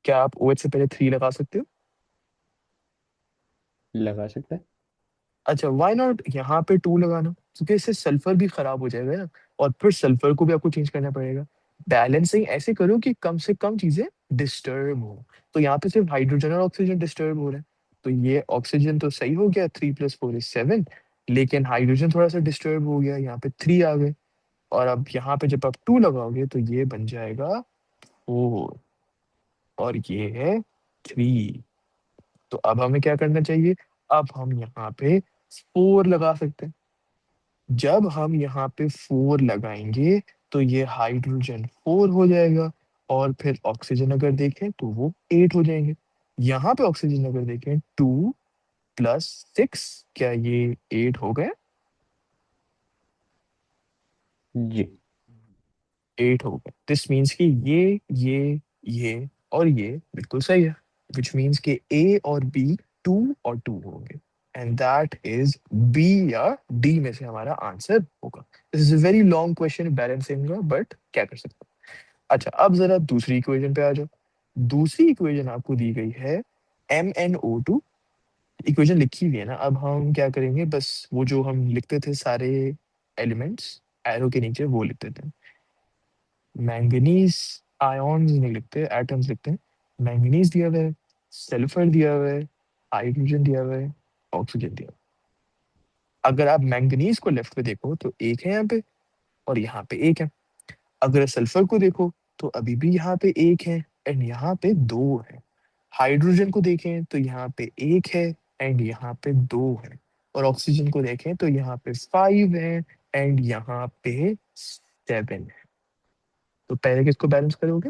क्या आप OH से पहले 3 लगा सकते हो? लगा सकते हैं। अच्छा, व्हाई नॉट यहाँ पे 2 लगाना, क्योंकि इससे सल्फर भी खराब हो जाएगा ना, और फिर सल्फर को भी आपको चेंज करना पड़ेगा। बैलेंसिंग ऐसे करो कि कम से कम चीजें डिस्टर्ब हो। तो यहाँ पे सिर्फ हाइड्रोजन और ऑक्सीजन डिस्टर्ब हो रहा है। तो ये ऑक्सीजन तो सही हो गया, 3 + 4 = 7। लेकिन हाइड्रोजन थोड़ा सा डिस्टर्ब हो गया, यहाँ पे 3 आ गए। और अब यहाँ पे जब आप 2 लगाओगे तो ये बन जाएगा 4, और ये है 3। तो अब हमें क्या करना चाहिए? अब हम यहाँ पे 4 लगा सकते हैं। जब हम यहाँ पे 4 लगाएंगे तो ये हाइड्रोजन 4 हो जाएगा, और फिर ऑक्सीजन अगर देखें तो वो 8 हो जाएंगे। यहाँ पे ऑक्सीजन अगर देखें, 2 + 6, क्या ये 8 हो गए? जी। 8 हो गए। दिस मीन्स कि ये और ये बिल्कुल सही है, विच मीन्स कि ए और बी 2 और 2 होंगे, एंड दैट इज बी या डी में से हमारा आंसर होगा। This is a very long question balancing का, बट क्या कर सकते हैं। अच्छा, अब जरा दूसरी इक्वेशन पे आ जाओ। दूसरी इक्वेशन आपको दी गई है MnO2। इक्वेशन लिखी हुई है ना, अब हम क्या करेंगे, बस वो जो हम लिखते थे सारे एलिमेंट्स एरो के नीचे वो लिख देते हैं। मैंगनीज आयॉन्स नहीं लिखते, एटम्स लिखते हैं। मैंगनीज दिया हुआ है, सल्फर दिया हुआ है, हाइड्रोजन दिया हुआ है, ऑक्सीजन दिया हुआ है। अगर आप मैंगनीज को लेफ्ट पे देखो तो एक है यहाँ पे, और यहाँ पे एक है। अगर सल्फर को देखो तो अभी भी यहाँ पे एक है, एंड यहाँ पे दो है। हाइड्रोजन को देखें तो यहाँ पे एक है, एंड यहाँ पे दो है। और ऑक्सीजन को देखें तो यहाँ पे 5 है, एंड यहाँ पे 7 है। तो पहले किसको बैलेंस करोगे?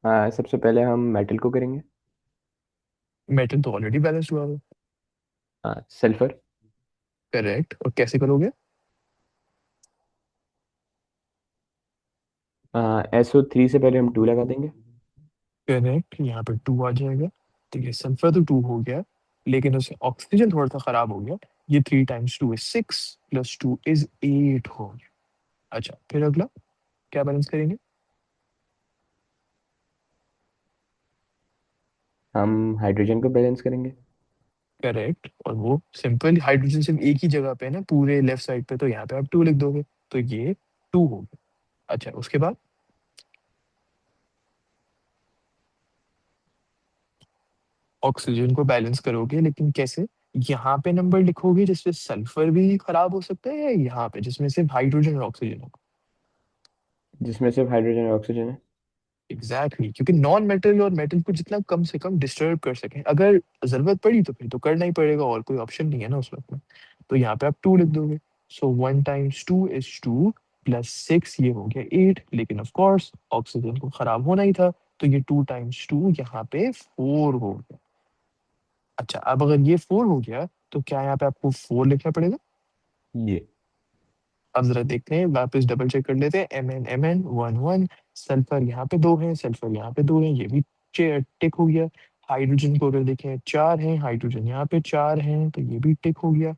हाँ, सबसे पहले हम मेटल को करेंगे। मेटल तो ऑलरेडी बैलेंस हुआ है। हाँ, सल्फर। करेक्ट, और कैसे करोगे? SO3 से पहले हम 2 लगा देंगे। करेक्ट, यहाँ पे 2 आ जाएगा। ठीक है, सल्फर तो 2 हो गया, लेकिन उससे ऑक्सीजन थोड़ा सा खराब हो गया। ये 3 × 2 = 6, +2 = 8 हो गया। अच्छा, फिर अगला क्या बैलेंस करेंगे? हम हाइड्रोजन को बैलेंस करेंगे। करेक्ट, और वो सिंपल, हाइड्रोजन सिर्फ एक ही जगह पे है ना पूरे लेफ्ट साइड पे, तो यहाँ पे आप 2 लिख दोगे। तो ये 2 हो गया। अच्छा, उसके बाद ऑक्सीजन को बैलेंस करोगे, लेकिन कैसे? यहाँ पे नंबर लिखोगे जिसमें सल्फर भी खराब हो सकता है, या यहाँ पे जिसमें सिर्फ हाइड्रोजन और ऑक्सीजन हो? जिसमें सिर्फ हाइड्रोजन और ऑक्सीजन है। एग्जैक्टली exactly, क्योंकि नॉन मेटल और मेटल को जितना कम से कम डिस्टर्ब कर सकें, अगर जरूरत पड़ी तो फिर तो करना ही पड़ेगा, और कोई ऑप्शन नहीं है ना उस वक्त में। तो यहाँ पे आप 2 लिख दोगे। सो 1 × 2 = 2, +6 ये हो गया 8, लेकिन ऑफ कोर्स ऑक्सीजन को खराब होना ही था, तो ये 2 × 2 यहाँ पे 4 हो गया। अच्छा, अब अगर ये 4 हो गया तो क्या यहाँ पे आपको 4 लिखना पड़ेगा? ये। अब जरा देखते हैं, वापस डबल चेक कर लेते हैं। Mn 1 1, सल्फर यहाँ पे 2 है, सल्फर यहाँ पे 2 है, ये भी टिक हो गया। हाइड्रोजन को अगर देखें 4 है, हाइड्रोजन यहाँ पे 4 है, तो ये भी टिक हो गया।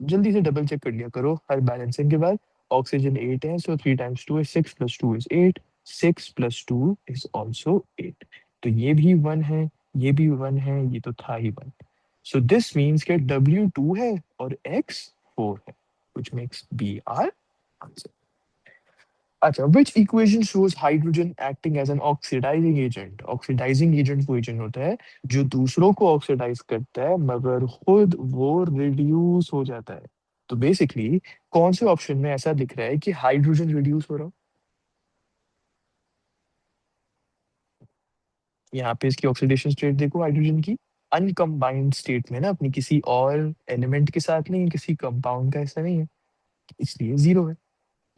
जल्दी से डबल चेक कर लिया करो हर बैलेंसिंग के बाद। ऑक्सीजन 8 है, सो 3 × 2 = 6, +2 = 8, 6 + 2 = also 8। तो ये भी 1 है, ये भी 1 है, ये तो था ही 1। सो दिस मीन्स के W 2 है और X 4 है, which makes B our answer. अच्छा, which equation shows hydrogen acting as an oxidizing agent? Oxidizing agent वो एजेंट होता है जो दूसरों को ऑक्सीडाइज करता है, मगर खुद वो रिड्यूस हो जाता है। तो बेसिकली कौन से ऑप्शन में ऐसा दिख रहा है कि हाइड्रोजन रिड्यूस हो रहा हो? यहाँ पे इसकी ऑक्सीडेशन स्टेट देखो हाइड्रोजन की, अनकम्बाइंड स्टेट में ना, अपनी किसी और एलिमेंट के साथ नहीं, किसी कंपाउंड का ऐसा नहीं है, इसलिए 0 है।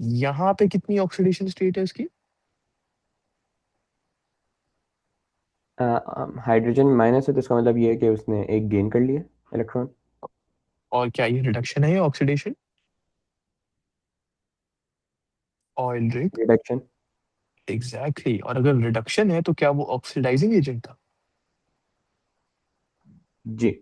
यहाँ पे कितनी ऑक्सीडेशन स्टेट है इसकी? हाइड्रोजन माइनस है तो इसका मतलब ये है कि उसने एक गेन कर लिया इलेक्ट्रॉन। और क्या ये रिडक्शन है या oxidation? Oil rig। Reduction. Exactly और अगर रिडक्शन है तो क्या वो ऑक्सीडाइजिंग एजेंट था? जी।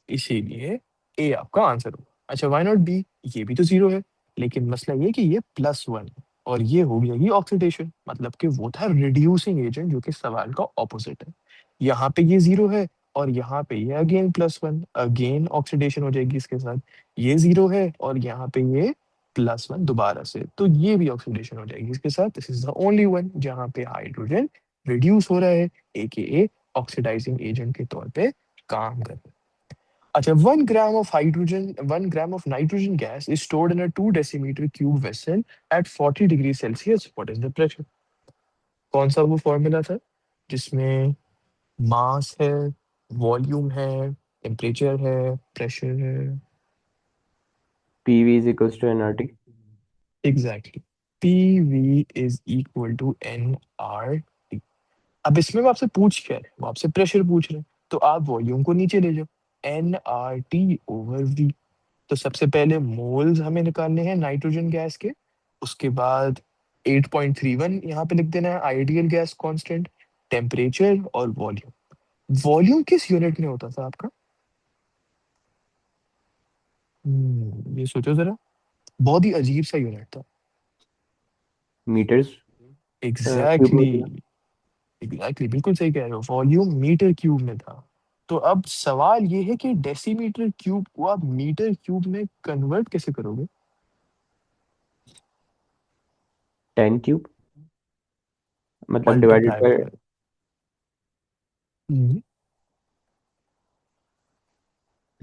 इसीलिए ए आपका आंसर होगा। अच्छा वाई नॉट बी? ये भी तो जीरो है, लेकिन मसला ये कि ये +1 और ये हो गया ये ऑक्सीडेशन, मतलब कि वो था रिड्यूसिंग एजेंट जो कि सवाल का ऑपोजिट है। यहाँ पे ये जीरो है और यहाँ पे ये अगेन +1, अगेन ऑक्सीडेशन हो जाएगी इसके साथ। ये जीरो है और यहाँ पे ये +1 दोबारा से, तो ये भी ऑक्सीडेशन हो जाएगी इसके साथ। This is the only one जहाँ पे हाइड्रोजन रिड्यूस हो रहा है, ए के ए ऑक्सीडाइजिंग एजेंट के तौर पे काम कर रहा है। अच्छा, 1 gram of hydrogen, 1 gram of nitrogen gas is stored in a 2 decimeter cube vessel at 40 degrees Celsius. What is the pressure? कौन सा वो फॉर्मूला था जिसमें मास है, वॉल्यूम है, टेम्परेचर है, प्रेशर है? P V is equals to n R T. Exactly, P V is equal to n R T. अब इसमें वो आपसे पूछ क्या है, वो आपसे प्रेशर पूछ रहे हैं, तो आप वॉल्यूम को नीचे ले जाओ, n R T over V. तो सबसे पहले मोल्स हमें निकालने हैं नाइट्रोजन गैस के, उसके बाद 8.31 यहाँ पे लिख देना है आइडियल गैस कांस्टेंट, टेम्परेचर और वॉल्यूम। वॉल्यूम किस यूनिट में होता था आपका? ये सोचो जरा, बहुत ही अजीब सा यूनिट था। मीटर्स क्यूब में एग्जैक्टली, होता है। एग्जैक्टली बिल्कुल सही कह रहे हो, वॉल्यूम मीटर क्यूब में था। तो अब सवाल ये है कि डेसीमीटर क्यूब को आप मीटर क्यूब में कन्वर्ट कैसे करोगे? 10 क्यूब, मतलब डिवाइडेड मल्टीप्लाई बाय। बाय,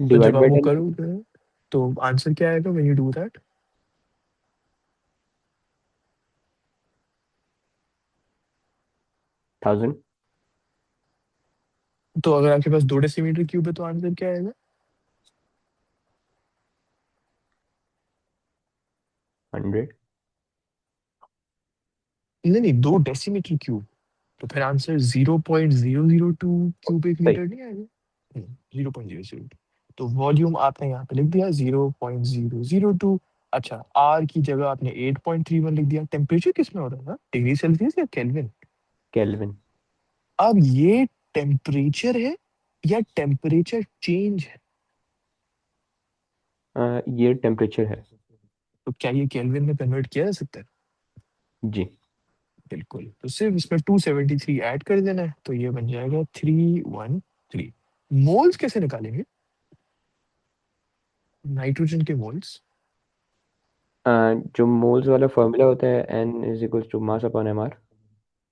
तो जब डिवाइड आप बाय वो 10। करोगे तो आंसर क्या आएगा व्हेन यू डू दैट? 1000। तो अगर आपके पास 2 डेसीमीटर क्यूब है तो आंसर क्या आएगा? 100। नहीं नहीं, 2 डेसीमीटर क्यूब, तो फिर आंसर 0.002 क्यूबिक सही। मीटर नहीं आएगा? 0.002। तो वॉल्यूम आपने यहाँ पे लिख दिया 0.002। अच्छा, आर की जगह आपने 8.31 लिख दिया। टेम्परेचर किस में हो रहा था, डिग्री सेल्सियस या केल्विन? केल्विन। अब ये टेम्परेचर है या टेम्परेचर चेंज है? ये टेम्परेचर है। तो क्या ये केल्विन में कन्वर्ट किया जा सकता है? जी। बिल्कुल, तो सिर्फ इसमें 273 ऐड कर देना है तो ये बन जाएगा 313। मोल्स कैसे निकालेंगे, नाइट्रोजन के मोल्स? जो मोल्स वाला फॉर्मूला होता है, n is equals to mass upon M R.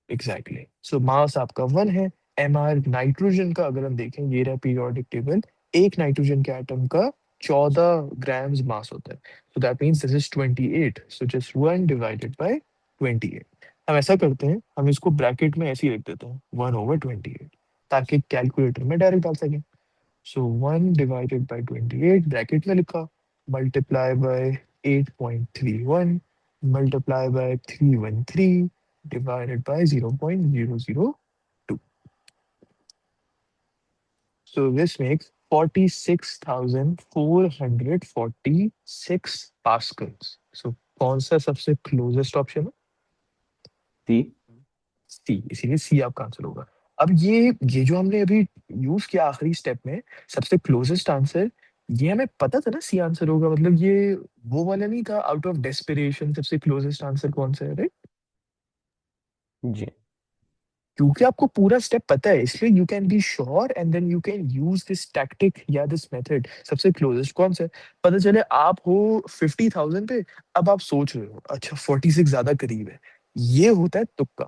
Exactly, so mass आपका 1 है, एम आर नाइट्रोजन का अगर हम देखें, ये रहा पीरियोडिक टेबल, एक नाइट्रोजन के एटम का 14 ग्राम्स मास होता है। So that means this is 28, so just 1 divided bye 28। हम ऐसा करते हैं, हम इसको ब्रैकेट में ऐसे ही लिख देते हैं 1/28, ताकि कैलकुलेटर में डायरेक्ट डाल सकें। सो 1 डिवाइडेड बाय 28 ब्रैकेट में लिखा, multiply by 8.31, multiply by 313, divided by 0.002. So this makes 46,446 pascals. So कौन सा सबसे क्लोजेस्ट ऑप्शन है? सी। सी, इसीलिए सी आपका आंसर होगा। अब ये जो हमने अभी यूज किया आखिरी स्टेप में, सबसे क्लोजेस्ट आंसर, ये हमें पता था ना सी आंसर होगा, मतलब ये वो वाला नहीं था आउट ऑफ डेस्पिरेशन सबसे क्लोजेस्ट आंसर कौन सा है, right? जी। क्योंकि आपको पूरा स्टेप पता है इसलिए you can be sure and then you can use this tactic या दिस मेथड। सबसे क्लोजेस्ट कौन सा है, पता चले आप हो 50,000 पे, अब आप सोच रहे हो अच्छा 46 ज्यादा करीब है, ये होता है तुक्का,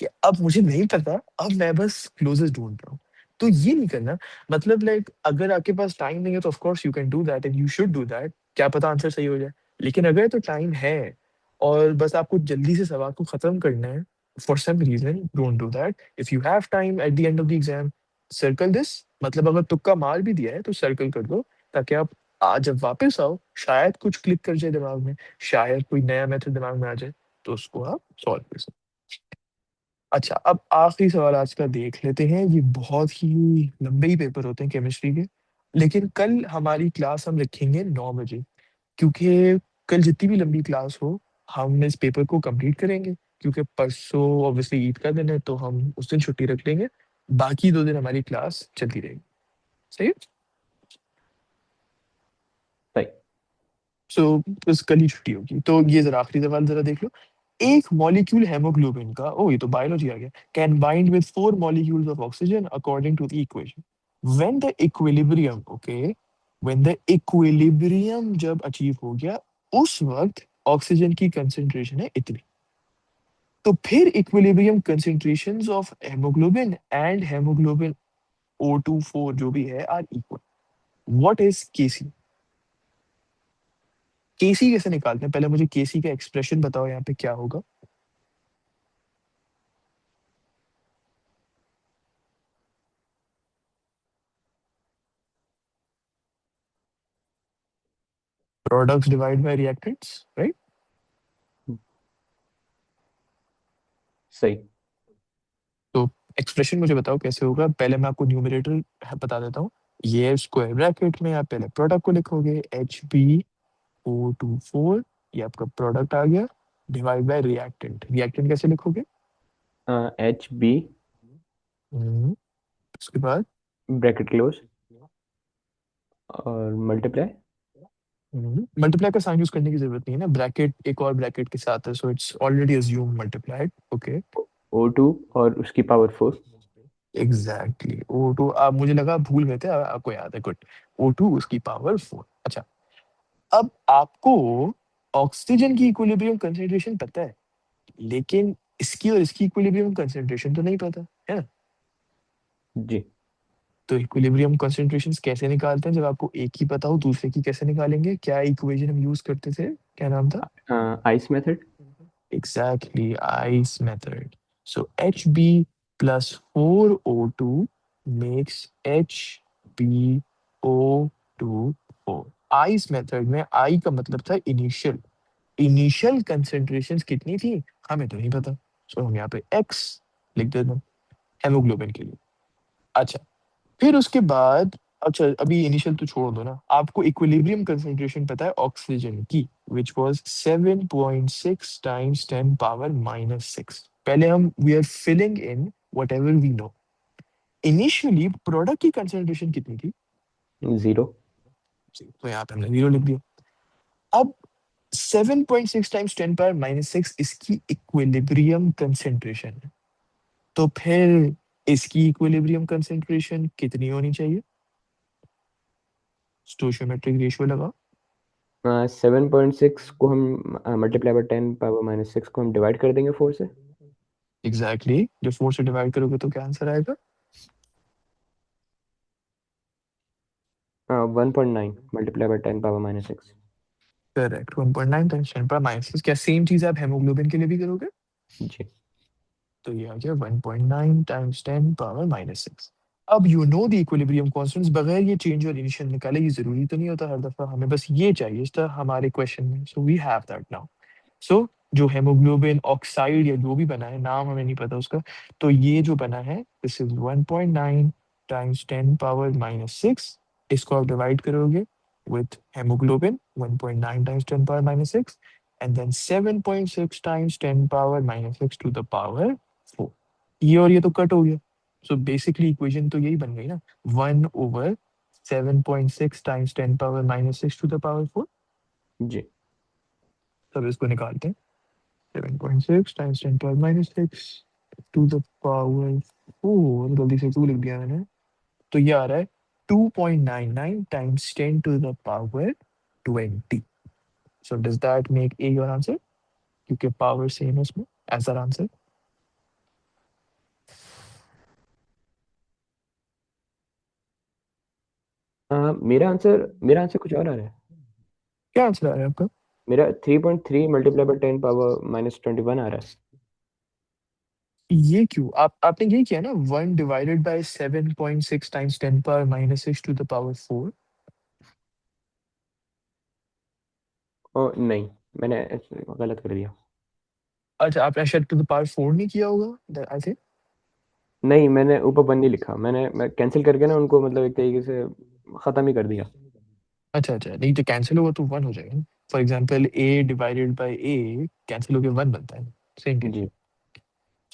कि अब मुझे नहीं पता, अब मैं बस क्लोजेस्ट ढूंढ रहा हूँ। तो ये नहीं करना, मतलब लाइक अगर आपके पास टाइम नहीं है तो of course you can do that and you should do that, क्या पता आंसर सही हो जाए। लेकिन अगर तो टाइम है और बस आपको जल्दी से सवाल को खत्म करना है, for some reason don't do that. If you have time at the end of the exam, circle this, मतलब अगर तुक्का मार भी दिया है तो सर्कल कर दो, ताकि आप आज जब वापस आओ शायद कुछ क्लिक कर जाए दिमाग में, शायद कोई नया मेथड दिमाग में आ जाए, तो उसको आप सॉल्व कर सकते। अच्छा, अब आखिरी सवाल आज का देख लेते हैं, ये बहुत ही लंबे ही पेपर होते हैं केमिस्ट्री के, लेकिन कल हमारी क्लास हम रखेंगे 9 बजे, क्योंकि कल जितनी भी लंबी क्लास हो हम इस पेपर को कंप्लीट करेंगे। क्योंकि परसों ऑब्वियसली ईद का दिन है, तो हम उस दिन छुट्टी रख लेंगे। बाकी 2 दिन हमारी क्लास चलती रहेगी। सही है। सही। सो बस कल ही छुट्टी होगी। तो ये जरा आखिरी सवाल जरा देख लो। एक मॉलिक्यूल हेमोग्लोबिन का, ओ ये तो बायोलॉजी आ गया, can bind with 4 molecules of oxygen according to the equation. When the equilibrium, okay, when the equilibrium जब अचीव हो गया, उस वक्त ऑक्सीजन की कंसेंट्रेशन है इतनी। तो फिर equilibrium concentrations of haemoglobin and haemoglobin O24 जो भी है are equal. What is KC? KC कैसे निकालते हैं? पहले मुझे केसी का एक्सप्रेशन बताओ, यहाँ पे क्या होगा। Products divide by reactants, right? सही। तो एक्सप्रेशन मुझे बताओ कैसे होगा। पहले मैं आपको न्यूमरेटर बता देता हूँ। ये स्क्वायर ब्रैकेट में आप पहले प्रोडक्ट को लिखोगे, HbO24, ये आपका प्रोडक्ट आ गया, डिवाइड बाय रिएक्टेंट। रिएक्टेंट कैसे लिखोगे? HB हम्म, उसके बाद ब्रैकेट क्लोज और मल्टीप्लाई। मल्टीप्लाई का साइन यूज करने की जरूरत नहीं है ना, ब्रैकेट एक और ब्रैकेट के साथ है, so it's already assume multiplied. Okay. O2 और उसकी पावर 4। एग्जैक्टली, O2, आप मुझे लगा आप भूल गए थे, आपको याद है, गुड। O2 उसकी पावर 4। अच्छा, अब आपको ऑक्सीजन की इक्विलिब्रियम कंसंट्रेशन पता है, लेकिन इसकी और इसकी इक्विलिब्रियम कंसंट्रेशन तो नहीं पता है ना। जी। तो इक्विलिब्रियम कंसंट्रेशंस कैसे निकालते हैं? जब आपको एक ही पता हो दूसरे की कैसे निकालेंगे? क्या इक्वेशन हम यूज करते थे, क्या नाम था? Ice method. Exactly, ice method. So Hb plus 4O2 makes HbO2 4। ice method में I का मतलब था इनिशियल। इनिशियल कंसेंट्रेशंस कितनी थी हमें तो नहीं पता, सो हम यहाँ पे X लिख देते हैं हेमोग्लोबिन के लिए। अच्छा, फिर उसके बाद, अच्छा अभी इनिशियल तो छोड़ दो ना, आपको इक्विलिब्रियम कंसंट्रेशन पता है ऑक्सीजन की, विच वाज 7.6 टाइम्स 10 पावर -6। पहले हम we are filling in whatever we know. Initially product की कंसंट्रेशन कितनी थी? 0। तो यहाँ पे हमने 0 लिख दिया। अब 7.6 टाइम्स 10 पावर -6 इसकी इक्विलिब्रियम कंसंट्रेशन है। तो फिर इसकी इक्विलिब्रियम कंसंट्रेशन कितनी होनी चाहिए? स्टोइचियोमेट्रिक रेशियो लगा। 7.6 को हम मल्टीप्लाई बाय 10 पावर -6 को हम डिवाइड कर देंगे 4 से। Exactly exactly. जब 4 से डिवाइड करोगे तो क्या आंसर आएगा? 1.9 multiply by 10 power -6। Correct, 1.9 times 10 power -6। क्या सेम चीज आप हेमोग्लोबिन के लिए भी करोगे? जी। तो ये आ गया 1.9 टाइम्स 10 पावर -6। अब you know the equilibrium constants, बगैर ये चेंज और इनिशियल निकाले, ये जरूरी तो नहीं होता हर दफा, हमें बस ये चाहिए था हमारे क्वेश्चन में, so we have that now. So जो हेमोग्लोबिन ऑक्साइड या जो भी बना है, नाम हमें नहीं पता उसका, तो ये जो बना है दिस इज 1.9 टाइम्स 10 पावर -6। इसको आप डिवाइड करोगे with haemoglobin 1.9 times 10 power -6, and then 7.6 times 10 power -6 to the power 4। ये और ये तो कट हो गया, सो बेसिकली इक्वेशन तो यही बन गई ना, 1/7.6 times 10 power -6 to the power 4। जी। तब इसको निकालते हैं, 7.6 times 10 power -6 to the power 4, गलती से 2 लिख दिया मैंने, तो ये आ रहा है 2.99 times 10 to the power 20। So does that make A your answer? क्योंकि पावर सेम है उसमें, एज आर आंसर। मेरा आंसर कुछ और आ रहा है। क्या आंसर आ रहा है आपका? मेरा 3.3 मल्टीप्लाई बाय 10 पावर -21 आ रहा है। ये क्यों? आपने यही किया ना, 1 divided by 7.6 times 10 power -6 to the power 4। ओ नहीं, मैंने गलत कर दिया। अच्छा, आपने शायद टू द पावर 4 नहीं किया होगा, आई थिंक। नहीं, मैंने ऊपर 1 नहीं लिखा, मैं कैंसिल करके ना उनको मतलब एक तरीके से ख़त्म ही कर दिया। अच्छा अच्छा, नहीं तो कैंसिल होगा तो 1 हो जाएगा। For example A divided by A cancel होकर 1 बनता है, सेम केस। जी।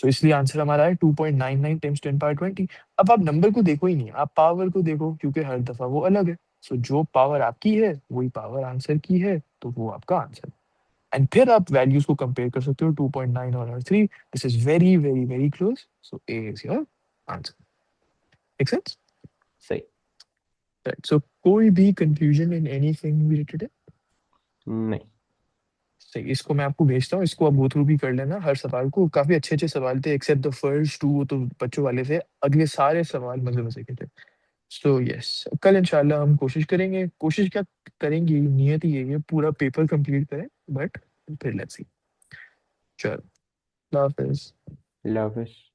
तो इसलिए आंसर हमारा है 2.99 टाइम्स 10 पावर 20। अब आप नंबर को देखो ही नहीं, आप पावर को देखो, क्योंकि हर दफा वो अलग है। सो जो पावर आपकी है वही पावर आंसर की है, तो वो आपका आंसर। एंड फिर आप वैल्यूज को कंपेयर कर सकते हो, 2.9 और 3। This is very very very close, so A is your answer. Make sense? सही। राइट। सो कोई भी कंफ्यूजन इन एनीथिंग रिलेटेड है? नहीं। सही, इसको मैं आपको भेजता हूँ, इसको आप गो थ्रू भी कर लेना हर सवाल को। काफी अच्छे अच्छे सवाल थे, एक्सेप्ट द फर्स्ट टू, वो तो बच्चों वाले थे। अगले सारे सवाल मजे मजे के थे। सो यस, कल इंशाल्लाह हम कोशिश करेंगे, कोशिश क्या करेंगे, नियत ही है पूरा पेपर कंप्लीट करें। बट फिर लेट्स सी। चलो, अल्लाह हाफिज। अल्लाह हाफिज़।